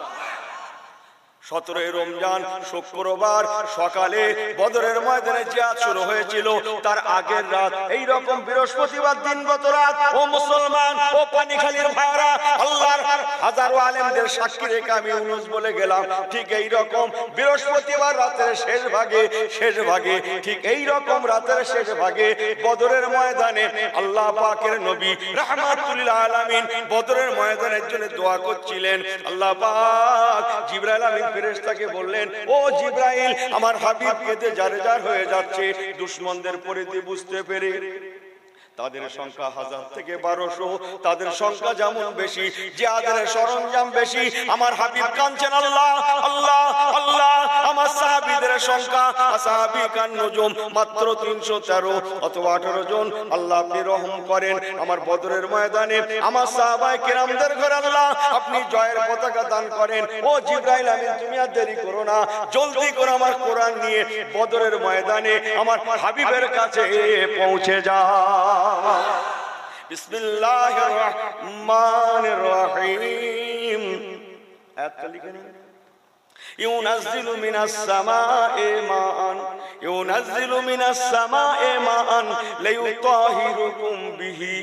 17 রমজান শুক্রবার সকালে বদরের ময়দানে জিহাদ শুরু হয়েছিল। তার আগের রাত এই রকম বৃহস্পতিবার দিনগত রাত, ও মুসলমান ও পানিখালীর ভাইরা, আল্লাহর হাজারো আলেমদের সাক্ষী রেখে আমি ইউনুস বলে গেলাম, ঠিক এই রকম বৃহস্পতিবার রাতের শেষ ভাগে ঠিক এই রকম রাতের শেষ ভাগে বদরের ময়দানে আল্লাহ পাকের নবী রাহমাতুল লিল আলামিন বদরের ময়দানের জন্য দোয়া করছিলেন। আল্লাহ পাক জিবরাইল আমিন ফেরেশতাকে বললেন, ও জিবরাইল, আমার হাবিব কেঁদে জারজার হয়ে যাচ্ছে। দুশমনদের পরিধি বুঝতে পেরে তাদের সংখ্যা 1000 থেকে 1200, তাদের সংখ্যা যেমন বেশি জিহাদের সরঞ্জাম বেশি। আমার হাবিব কাঁদছেন, আল্লাহ আল্লাহ আল্লাহ, আমার সাহাবীদের সংখ্যা আসহাবী কান নজুম মাত্র 313 অথবা 18 জন। আল্লাহ আপনি রহম করেন আমার বদরের ময়দানে আমার সাহাবায়ে কেরামদের ঘরে আল্লাহ আপনি জয়ের পতাকা দান করেন। ও জিবরাইল আমিন, তুমি আর দেরি করো না, জলদি করে আমার কোরআন নিয়ে বদরের ময়দানে আমার হাবিবের কাছে পৌঁছে যাও। বিসমিল্লাহির রহমানির রহিম। আয়াত লিখে নিন। ইউনাজ্জিলু মিনাস সামা'i মা'আন, ইউনাজ্জিলু মিনাস সামা'i মা'আন লিয়ুতাহিরুকুম বিহি।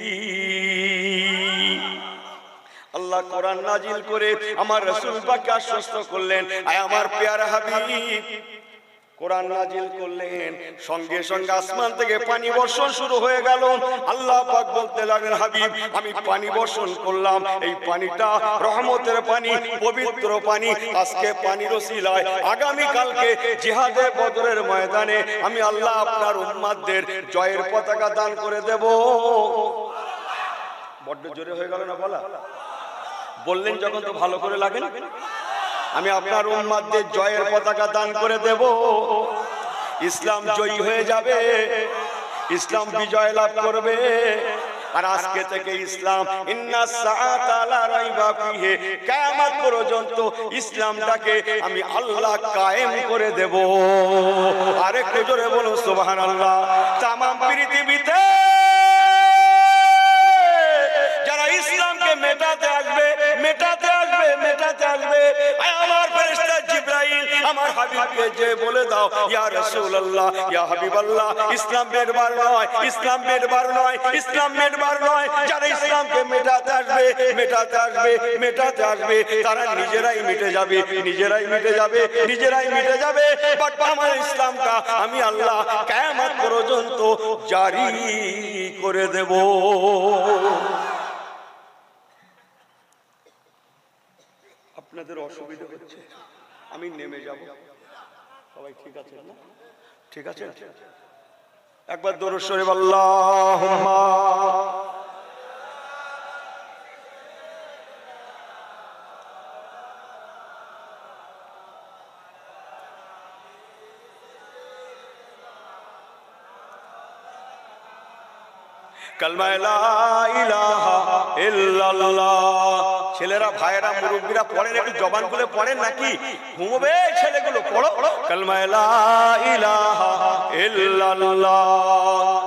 আল্লাহ কোরআন নাজিল করে আমার রাসূল পাককে আশ্বস্ত করলেন, আয় আমার পেয়ারা হাবিব, কোরআন নাজিল করলেন, সঙ্গে সঙ্গে আসমান থেকে পানি বর্ষণ শুরু হয়ে গেল। আল্লাহ পাক বলতে লাগলেন, হাবিব আমি পানি বর্ষণ করলাম, এই পানিটা রহমতের পানি, পবিত্র পানি। আজকে পানির ওসিলায় আগামী কালকে জিহাদে বদরের ময়দানে আমি আল্লাহ আপনার উম্মতদের জয়ের পতাকা দান করে দেব। বড্ড জোরে হয়ে গেল না বলা? বললেন যখন তো ভালো করে লাগে না? আমি আপনার উম্মতদের জয়ের পতাকা দান করে দেব। ইসলাম জয়ী হয়ে যাবে, ইসলাম বিজয় লাভ করবে। আর আজকে থেকে ইসলাম ইন্নাস সাআতা লা রাইবা ফিহি, কিয়ামত পর্যন্ত ইসলামটাকে আমি আল্লাহ কায়েম করে দেব। আরেকটু জোরে বলুন সুবহানাল্লাহ। তাম পৃথিবীতে যারা ইসলামকে মেটাতে আসবে আমার ফেরেশতা জিবরাইল আমার হাবিবকে যে বলে দাও, ইয়া রাসূলুল্লাহ, ইয়া হাবিবাল্লাহ, ইসলাম মেটবার নয়, ইসলাম মেটবার নয়, ইসলাম মেটবার নয়। যারা ইসলামকে মেটাতে আসবে তারা নিজেরাই মিটে যাবে। বাট আমার ইসলামটা আমি আল্লাহ কিয়ামত পর্যন্ত জারি করে দেব। আপনাদের অসুবিধা হচ্ছে, আমি নেমে যাব। সবাই ঠিক আছে না? ঠিক আছে, একবার দরুদ শরীফ আল্লাহুম্মা কালমা লা ইলাহা ইল্লাল্লাহ। ছেলেরা ভাইরা মুরব্বীরা পড়েন, একটু জবান খুলে পড়েন নাকি? ঘুমোবে ছেলেগুলো, পড়ো কালমা লা ইলাহা ইল্লাল্লাহ,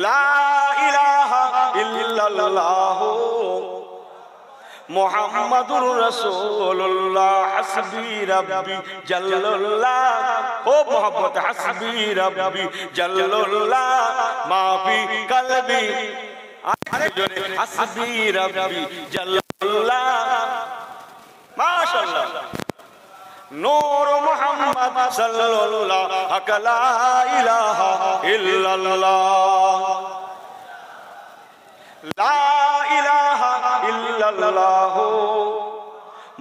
লা ইলাহা ইল্লাল্লাহ মুহাম্মাদুর রাসূলুল্লাহ, হাসবি রাব্বি জাল্লাল্লাহ। ও মোহাম্মদ, হাসবি রাব্বি জাল্লাল্লাহ মা ফি কলবি, হাসবি রাব্বি জাল্লাল্লাহ। মাশাআল্লাহ। নূর মুহাম্মদ সাল্লাল্লাহু লা ইলাহা ইল্লাল্লাহ, লা ইলাহা ইল্লাল্লাহ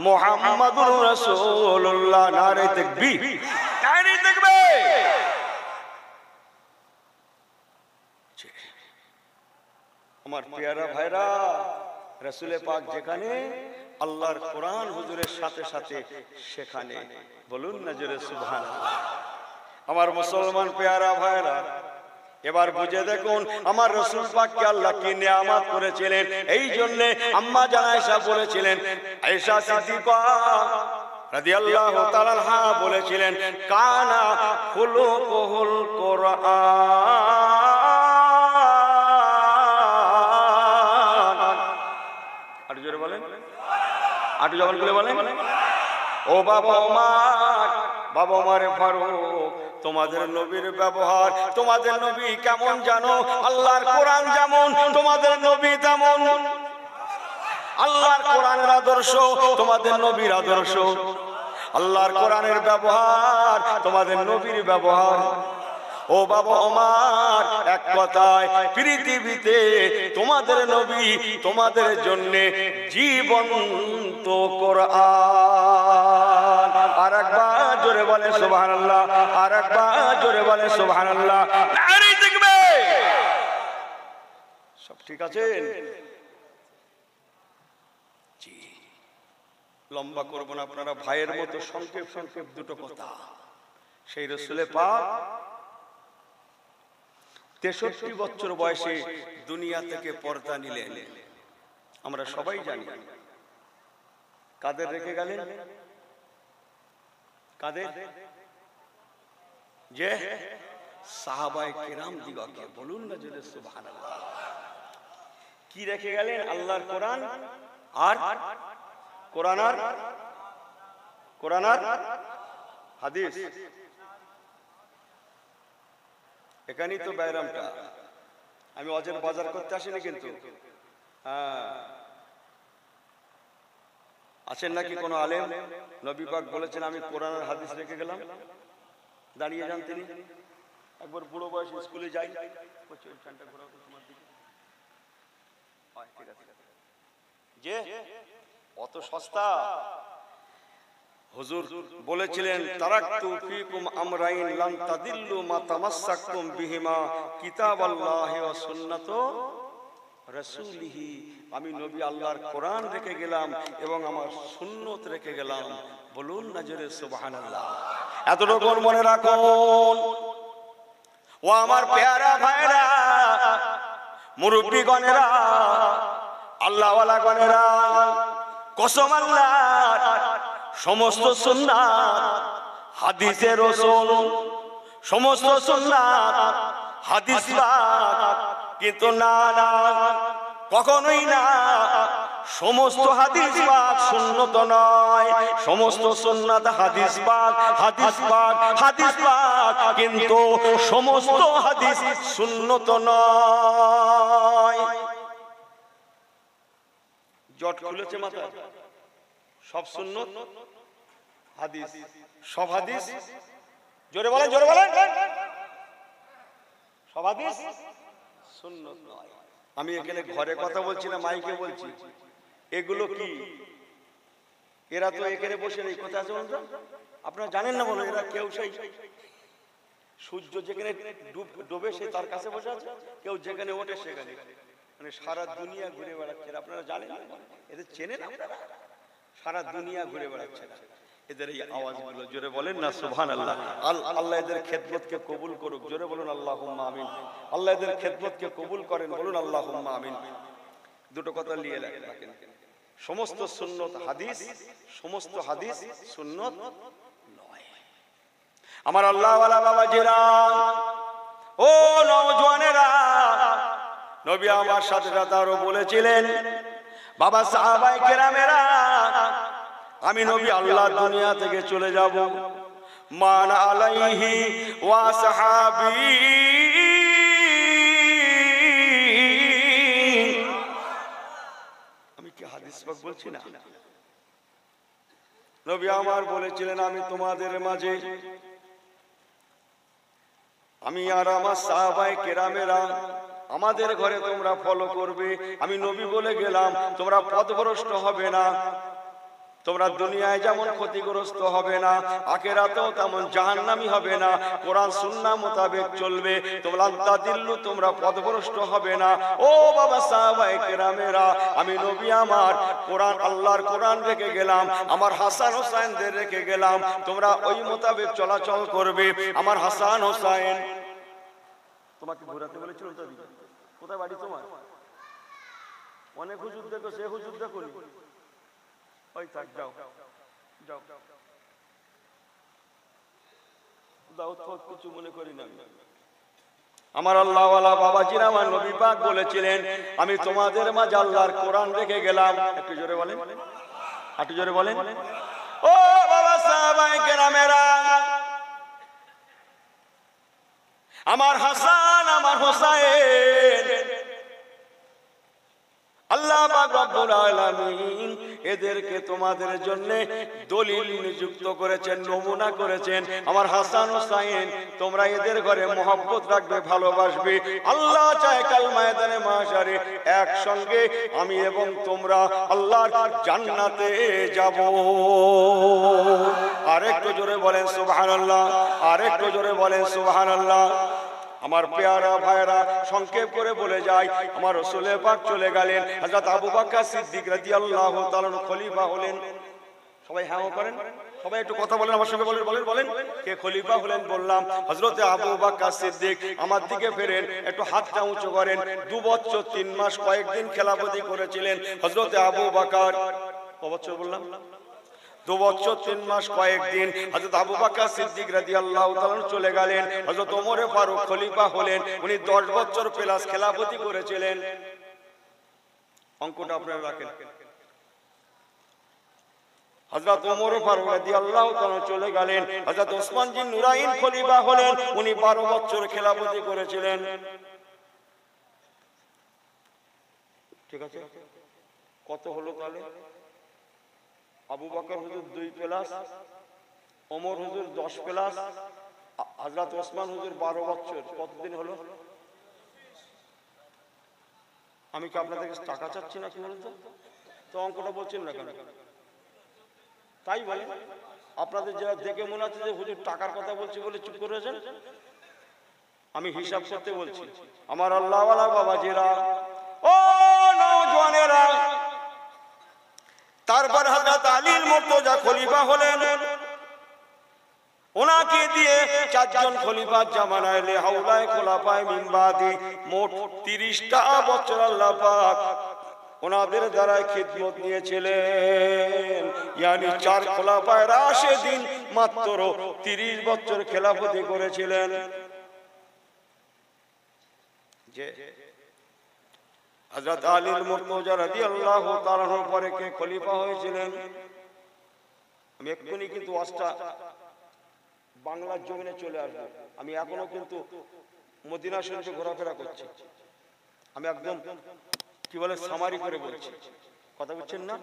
মুহাম্মাদুর রাসূলুল্লাহ। নারে তাকবীর, নারে তাকবীর। আমার পেয়ারা ভাইরা, রাসূল পাক যেখানে, আল্লাহর কোরআন হুজুরের সাথে সাথে সেখানে। বলুন না জোরে সুবহানাল্লাহ। আমার মুসলমান পেয়ারা ভাইরা, এবার বুঝে দেখুন আমার রাসূল পাককে আল্লাহ কি নিয়ামত করেছিলেন। এই জন্য আম্মা জান আয়েশা বলেছিলেন, আয়েশা সিদ্দিকা রাদিয়াল্লাহু তাআলা আনহা বলেছিলেন, কানা খুলুকুল কোরআন। আর জোরে বলেন, আটু জবান খুলে বলেন। ও বাবা ওমর, বাবা ওমরে ফারুক, তোমাদের নবীর ব্যবহার, তোমাদের নবী কেমন জানো? আল্লাহর কোরআন যেমন তোমাদের নবী তেমন। আল্লাহর কোরআনের আদর্শ তোমাদের নবীর আদর্শ, আল্লাহর কোরআনের ব্যবহার তোমাদের নবীর ব্যবহার। ও বাবা ওমর, এক কথায় পৃথিবীতে তোমাদের নবী তোমাদের জন্য জীবন্ত কোরআন। আর একবার জোরে বলে সুবহানাল্লাহ, আর একবার জোরে বলে সুবহানাল্লাহ। নারে দেখবে সব ঠিক আছে? জি, লম্বা করব না, আপনারা ভাইয়ের মতো সংক্ষেপ সংক্ষেপ দুটো কথা। সেই রাসূলে পাক 63 বছর বয়সে দুনিয়া থেকে পর্দা নিলেন। আমরা সবাই জানি কাদের রেখে গেলেন? কাদের? যে সাহাবায়ে কেরাম দিগকে। বলুন না জোরে সুবহানাল্লাহ। কি রেখে গেলেন? আল্লাহর কোরআন আর কোরআন আর হাদিস। এখানেই তো বাইরামটা। আমি অজের বাজার করতে আসিনি কিন্তু। হ্যাঁ, আছেন নাকি কোনো আলেম? নবী পাক বলেছেন আমি কোরআন আর হাদিস রেখে গেলাম। দাঁড়িয়ে যান তিনি। একবার বুড়ো বয়সে স্কুলে যাই, যে অত সস্তা। হুজুর বলেছিলেন তারাকতু ফীকুম আমরাইন লান তাদিল্লু মা তামাসসাকতুম বিহিমা কিতাবাল্লাহি ওয়া সুন্নাতু রাসূলিহি। আমি নবী আল্লাহর কোরআন রেখে গেলাম এবং আমার সুন্নত রেখে গেলাম। বলুন না জোরে সুবহানাল্লাহ। এতটুকু মনে রাখুন। ও আমার পেয়ারা ভাইরা, মুরব্বিগণেরা, আল্লাহওয়ালা গণেরা, কসম আল্লাহর, সমস্ত সুন্নাত হাদিসে রাসূল, সমস্ত সুন্নাত হাদিস পাক, কিন্তু না না, কখনোই না, সমস্ত হাদিস পাক সুন্নত নয়। সমস্ত সুন্নাত হাদিস পাক, হাদিস পাক, হাদিস পাক, কিন্তু সমস্ত হাদিস সুন্নত নয়। জট খুলেছে মাথা। সব সুন্নত হাদিস, সব হাদিস, জোরে বলেন, জোরে বলেন, সব হাদিস সুন্নত নয়। আমি এখানে ঘরে কথা বলছি না, মাইকে বলছি। এগুলো কি? এরা তো এখানে বসে নেই, কোথায় আছে বলুন তো? আপনারা জানেন না বলো? এরা কেউ সেই সূর্য যেখানে ডুবে সে তার কাছে বসে আছে, কেউ যেখানে ওঠে সেখানে, মানে সারা দুনিয়া ঘুরে বেড়াচ্ছে। আপনারা জানেন না? এদের চেনেন আপনারা? সারা দুনিয়া ঘুরে বেড়াচ্ছে। এদের এই আওয়াজগুলো জোরে বলেন না সুবহানাল্লাহ। আল্লাহ এদের খেদমতকে কবুল করুক, জোরে বলুন আল্লাহুম্মা আমিন। আল্লাহ এদের খেদমতকে কবুল করেন, বলুন আল্লাহুম্মা আমিন। দুটো কথা নিয়ে রাখেন। সমস্ত সুন্নত হাদিস, সমস্ত হাদিস সুন্নত নয়। আমার আল্লাহওয়ালা বাবাজিরা, ও নওজওয়ানেরা, নবী আমার সাথে সাথে আরো বলেছিলেন, বাবা সাহাবায়ে কেরামেরা, আমি নবী আল্লাহ দুনিয়া থেকে চলে যাব, মান আলাইহি ওয়া সাহাবী। আমি কি হাদিস পাক বলছি না? নবী আমার বলেছিলেন আমি তোমাদের মাঝে, আমি আর আমার সাহাবায়ে কেরামেরা, আমাদের ঘরে তোমরা ফলো করবে। আমি নবী বলে গেলাম তোমরা পথভ্রষ্ট হবে না, তোমরা দুনিয়ায় যেমন ক্ষতিগ্রস্ত হবে না, আখিরাতেও তেমন জাহান্নামী হবে না। কোরআন সুন্নাহ মোতাবেক চলবে, তোমরা তাদিল্লু, তোমরা পথভ্রষ্ট হবে না। ও বাবা সাহাবায়ে কেরামেরা, আমি নবী আমার কোরআন, আল্লাহর কোরআন রেখে গেলাম, আমার হাসান হোসেনদের রেখে গেলাম, তোমরা ওই মোতাবেক চলাচল করবে। আমার হাসান হোসেন, তোমাকে ঘোরাতে বলেছিল তো? কোথায় বাড়ি তোমার? অনেক হুজুর দেখো, সে হুজুর দেখো, ওই থাক, যাও যাও দাও, কিছু মনে করি না। আমার আল্লাহওয়ালা বাবাজিরা, আমার নবী পাক বলেছিলেন আমি তোমাদের মাঝে আল্লাহর কোরআন রেখে গেলাম। একটু জোরে বলেন, একটু জোরে বলেন। ও বাবাই কেরামেরা, আমার হাসান আমার হোসাইন আল্লাহ পাক রব্বুল আলামিন এদেরকে তোমাদের জন্য দলিল নিযুক্ত করেছেন, নমুনা করেছেন। আমার হাসান হোসাইন তোমরা এদের ঘরে মহব্বত রাখবে, ভালোবাসবে। আল্লাহ চায় কাল ময়দানে মাশারে একসঙ্গে আমি এবং তোমরা আল্লাহর জান্নাতে যাব। আরেকটু জোরে বলেন সুবহানাল্লাহ, আরেকটু জোরে বলেন সুবহানাল্লাহ। আমার পেয়ারা ভাইরা সংক্ষেপ করে বলে যায়, আমার রাসূল পাক চলে গেলেন, হযরত আবু বকর সিদ্দিক রাদিয়াল্লাহু তাআলা খলিফা হলেন। সবাই হ্যাঁ করেন, সবাই একটু কথা বলেন আমার সঙ্গে, বলেন বলেন বলেন কে খলিফা হলেন? বললাম হযরত আবু বকর সিদ্দিক। আমার দিকে ফেরেন, একটু হাতটা উঁচু করেন। 2 বছর 3 মাস কয়েকদিন খেলাফতি করেছিলেন হযরত আবু বকর। কত বছর বললাম? 2 বছর 3 মাস কয়েকদিন। হযরত আবু বকর সিদ্দিক রাদিয়াল্লাহু তাআলা চলে গেলেন, হযরত ওমর ফারুক খলিফা হলেন। উনি 10 বছর প্লাস খেলাফতি করেছিলেন। অঙ্কটা আপনারা রাখেন। হযরত ওমর ফারুক রাদিয়াল্লাহু তাআলা চলে গেলেন, হযরত ওসমান বিন নুরাইন খলিফা হলেন। উনি 12 বছর খেলাফতি করেছিলেন। ঠিক আছে, কত হলো তাহলে? আবু বকর হুজুর 2 প্লাস, ওমর হুজুর 10 প্লাস, হযরত ওসমান হুজুর 12 বছর। কতদিন হলো? আমি কি আপনাদের কাছে টাকা চাচ্ছি না কি বলুন তো অঙ্কটা বলছেন না কেন? তাই বলেন, আপনাদের যারা দেখে মনে হচ্ছে যে হুজুর টাকার কথা বলছি বলে চুপ করেছেন। আমি হিসাব করতে বলছি। আমার আল্লাহওয়ালা বাবাজিরা, ও নওজওয়ানেরা, তারপর হযরত আলীর মুর্তজা খলিফা হলেন। ওনাকে দিয়ে 4 জন খলিফার জামানায় হাওলায়ে খোলাফায়ে মিন বাদি মোট 30টা বছর আল্লাহ পাক ওনাদের দ্বারা খিদমত নিয়েছিলেন। ইয়ানি 4 খোলাফায়ে রাশিদিন মাত্র 30 বছর খেলাফতি করেছিলেন। যে হযরত আলীর মুর্তজা রাদিয়াল্লাহু তাআলার পরে কে খলিফা হয়েছিলেন? আমি এক্ষুনি কিন্তু ওয়াজটা বাংলার জমিনে চলে আসবো। আমি এখনো কিন্তু মদিনা শরীফে ঘোরাফেরা করছি। আমি একদম কি বলে সামারি করে বলছি, কথা বুঝছেন না?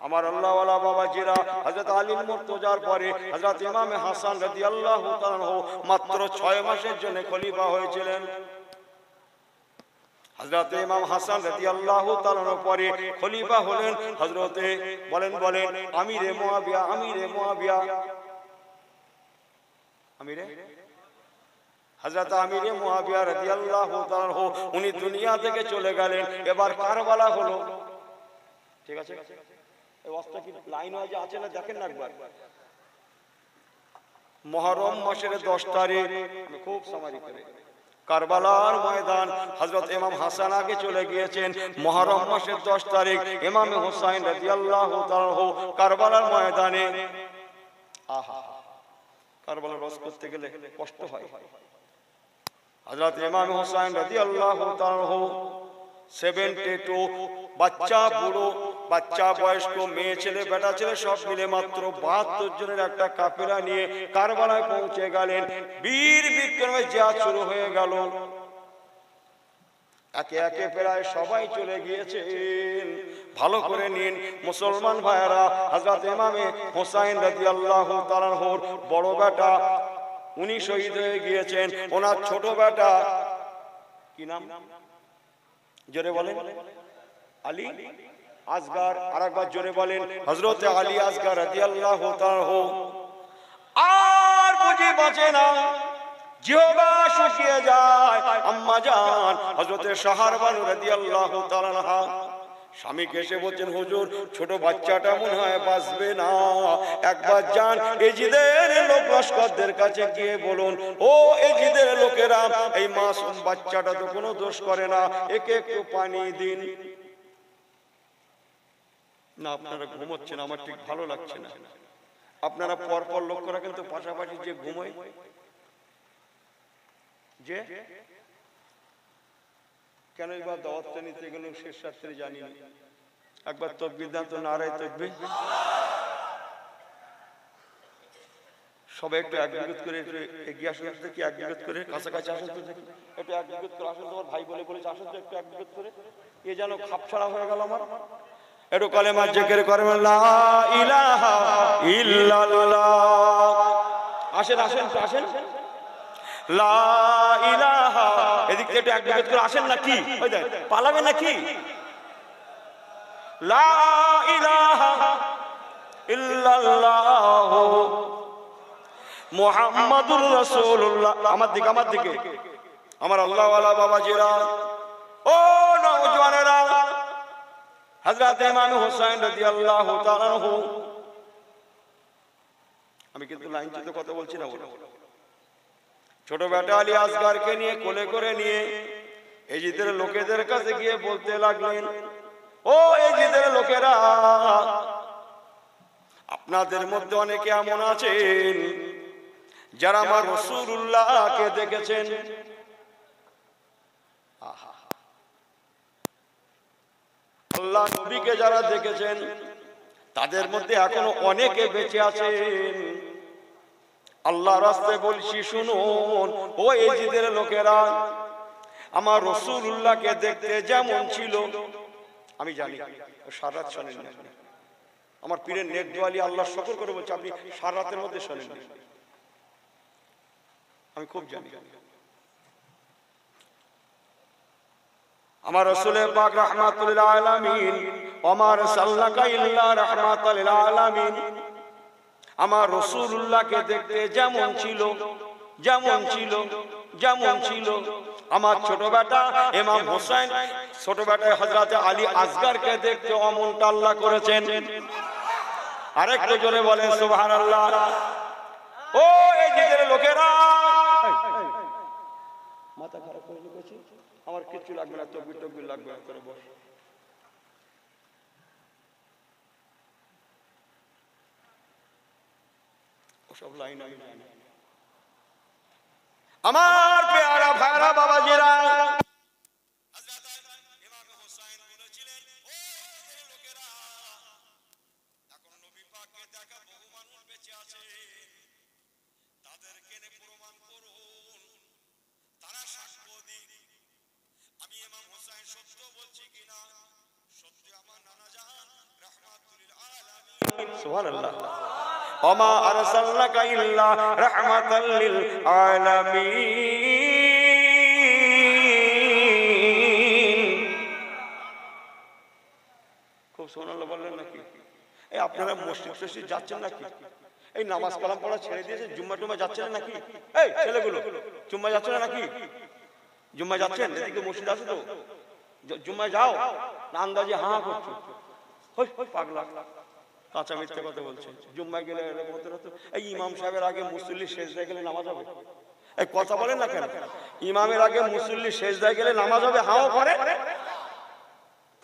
আমার আল্লাহওয়ালা বাবাজিরা, হযরত আলীর মুর্তজার পরে হযরত ইমাম হাসান রাদিয়াল্লাহু তাআলা মাত্র 6 মাসের জন্য খলিফা হয়েছিলেন। হযরত ইমাম হাসান রাদিয়াল্লাহু তাআলার পরে খলিফা হলেন হযরতে বলেন বলেন আমিরে মুয়াবিয়া, আমিরে মুয়াবিয়া, আমিরে হযরত আমিরে মুয়াবিয়া রাদিয়াল্লাহু তাআলা। উনি দুনিয়া থেকে চলে গেলেন। এবার কারবালা হলো। ঠিক আছে, এই ওয়াজটা কি লাইন ওয়াজে আছে না দেখেন না একবার। মুহররম মাসের 10 তারিখ, আমি খুব সামারি করে কারবালার ময়দান হযরত ইমাম হাসান আগে চলে গিয়েছেন। মুহররম মাসের 10 তারিখ ইমাম হুসাইন রাদিয়াল্লাহু তাআলা কারবালার ময়দানে। আহা, কারবালার রস করতে গেলে কষ্ট হয়। হযরত ইমাম হুসাইন রাদিয়াল্লাহু তাআলা 72 বাচ্চা বুড়ো বাচ্চা বয়স্ক মেয়ে ছেলে বেটা ছেলে সব মিলে মাত্র 72 জনের একটা কাফেলা নিয়ে কারবালায় পৌঁছে গেলেন। বীর বিক্রমে জিহাদ শুরু হয়ে গেল। একে একে প্রায় সবাই চলে গিয়েছেন। ভালো করে নিন মুসলমান ভাইয়েরা, হযরত ইমামে হুসাইন রাদিয়াল্লাহু তাআলার বড় বেটা উনি শহীদ হয়ে গিয়েছেন। ওনার ছোট বেটা কি নাম জোরে বলেন? আলী আসগর। আরেকবার জোরে বলেন হযরত আলী আসগর রাদিয়াল্লাহু তাআলা। আর বুঝি বাঁচে না, জিহবা শুকিয়ে যায়। আম্মা জান হযরত শাহরবানু রাদিয়াল্লাহু তাআলা স্বামীকে এসে বলছেন, হুজুর ছোট বাচ্চাটা মনে হয় বাঁচবে না, একবার যান এজিদের লোক লস্করদের কাছে গিয়ে বলুন, ও এজিদের লোকেরা এই মাসুম বাচ্চাটা তো কোনো দোষ করে না, একে একটু পানি দিন। না আপনারা ঘুমোচ্ছেন, আমার ঠিক ভালো লাগছে না। আপনারা পরপর লক্ষ্য রাখেন তো পাশাপাশি যে ঘুমোয়, যে কেন এবার দাওয়াতটা নিতে গেল শেষ রাত্রে জানি না। একবার তাকবীর দান তো, নারায়ে তাকবীর। সবাই একটু এক বিগত করে একটু এগিয়ে আসুন দেখি, এক বিগত করে কাছাকাছি আসুন তো দেখি, একটু এক বিগত করে আসুন। তোমার ভাই বলে বলেছে আসুন তো একটু এক বিগত করে। এ যেন খাপ ছাড়া হয়ে গেল আমার। একটু কালেমা জিকির করে লা ইলাহা ইল্লাল্লাহ। আসেন আসেন আসেন, লা ইলাহা। এদিক থেকে একটু এক বিগত করে আসেন নাকি, ওই দেখ পালাবে নাকি। লা ইলাহা ইল্লাল্লাহ মুহাম্মাদুর রাসূলুল্লাহ। আমার দিকে আমার দিকে, আমার আল্লাহ ওয়ালা বাবাজিরা, ও নওজওয়ানেরা, হযরত ইমাম হুসাইন রাদিয়াল্লাহু তাআলা আনহু। আমি কিন্তু লাইন চিন্তে কথা বলছি না, ছোট বেটা আলী আসগারকে নিয়ে কোলে করে নিয়ে এজিদের লোকেদের কাছে গিয়ে বলতে লাগলেন, ও এজিদের লোকেরা, আপনাদের মধ্যে অনেকে এমন আছেন যারা আমার রাসূলুল্লাহকে দেখেছেন। আল্লাহ নবীকে যারা দেখেছেন তাদের মধ্যে এখনো অনেকে বেঁচে আছেন। আল্লাহ রাস্তায় বলছি শুনুন, ও এজিদের লোকেরা, আমার রাসূলুল্লাহকে দেখতে যেমন ছিল, আমি জানি সারা রাত শোনেন না, আমার পীরের নেক দোয়ালি আল্লাহ শুকর করে বলছে আপনি সারা রাতের মধ্যে শোনেন না, আমি খুব জানি। আমার রাসূল পাক রাহমাতুল লিল আলামিন, ওমা রাসালনাকা ইল্লা রাহমাতাল লিল আলামিন, আমার রাসূলুল্লাহকে দেখতে যেমন ছিল যেমন ছিল যেমন ছিল, আমার ছোট বেটা ইমাম হোসেন, ছোট বেটা হযরত আলী আসগরকে দেখতে অমনটা আল্লাহ করেছেন। আরেকটু জোরে বলেন সুবহানাল্লাহ। ও এই দিকের লোকেরা, মাথা খারাপ করে নিয়েছি, আমার কিচ্ছু লাগবে না, তকবীর তকবীর লাগবে না, করে বস। ওসব লাইন আমি জানি। আমার পেয়ারা ভাইরা বাবাজিরা, হযরত ইমাম হোসেন বলেছিলেন, ও লোকেরা, এখন নবী পাককে দেখা বহু মানুষ বেঁচে আছে, তাদেরকে নে প্রমাণ করুন, তারা সাক্ষ্য দিক আমি ইমাম হোসেন সত্য বলছি কিনা। সত্যি আমার নানা জান রাহমাতুল লিল আলামিন, সুবহানাল্লাহ, ওমা আরসালনাকা ইল্লা রাহমাতাল লিল আলামিন। খুব সুবহানাল্লাহ বললেন নাকি? এই আপনারা মসজিদ টসজিদ যাচ্ছেন নাকি? এই নামাজ কালাম পড়া ছেড়ে দিয়েছে, জুম্মা টুম্মা যাচ্ছেন নাকি? এই ছেলেগুলো জুম্মা যাচ্ছেন নাকি? জুম্মা যাচ্ছেন? এদিকে মসজিদ আছে তো, জুম্মা যাও না? আন্দাজে হা করছো, পাগলা কাঁচা মিথ্যে কথা বলছে। জুম্মায় গেলে এই ইমাম সাহেবের আগে মুসল্লি সেজদায় গেলে নামাজ হবে? এই কথা বলেন না কেন? ইমামের আগে মুসল্লি সেজদায় গেলে নামাজ হবে, হাও করে।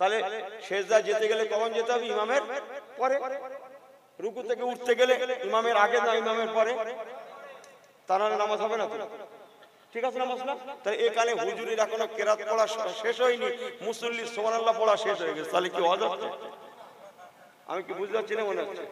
তাহলে সেজদায় যেতে গেলে কখন যেতে হবে? ইমামের পরে। রুকু থেকে উঠতে গেলে ইমামের আগে না ইমামের পরে? তা নাহলে নামাজ হবে না তো, ঠিক আছে না মশলা? তাহলে এখানে হুজুরের এখনো কেরাত পড়া শেষ হয়নি, মুসল্লি সুবহানাল্লাহ পড়া শেষ হয়ে গেছে, তাহলে কি ওয়াজ হচ্ছে? আমি কি বুঝতে পারছি না? মনে হচ্ছে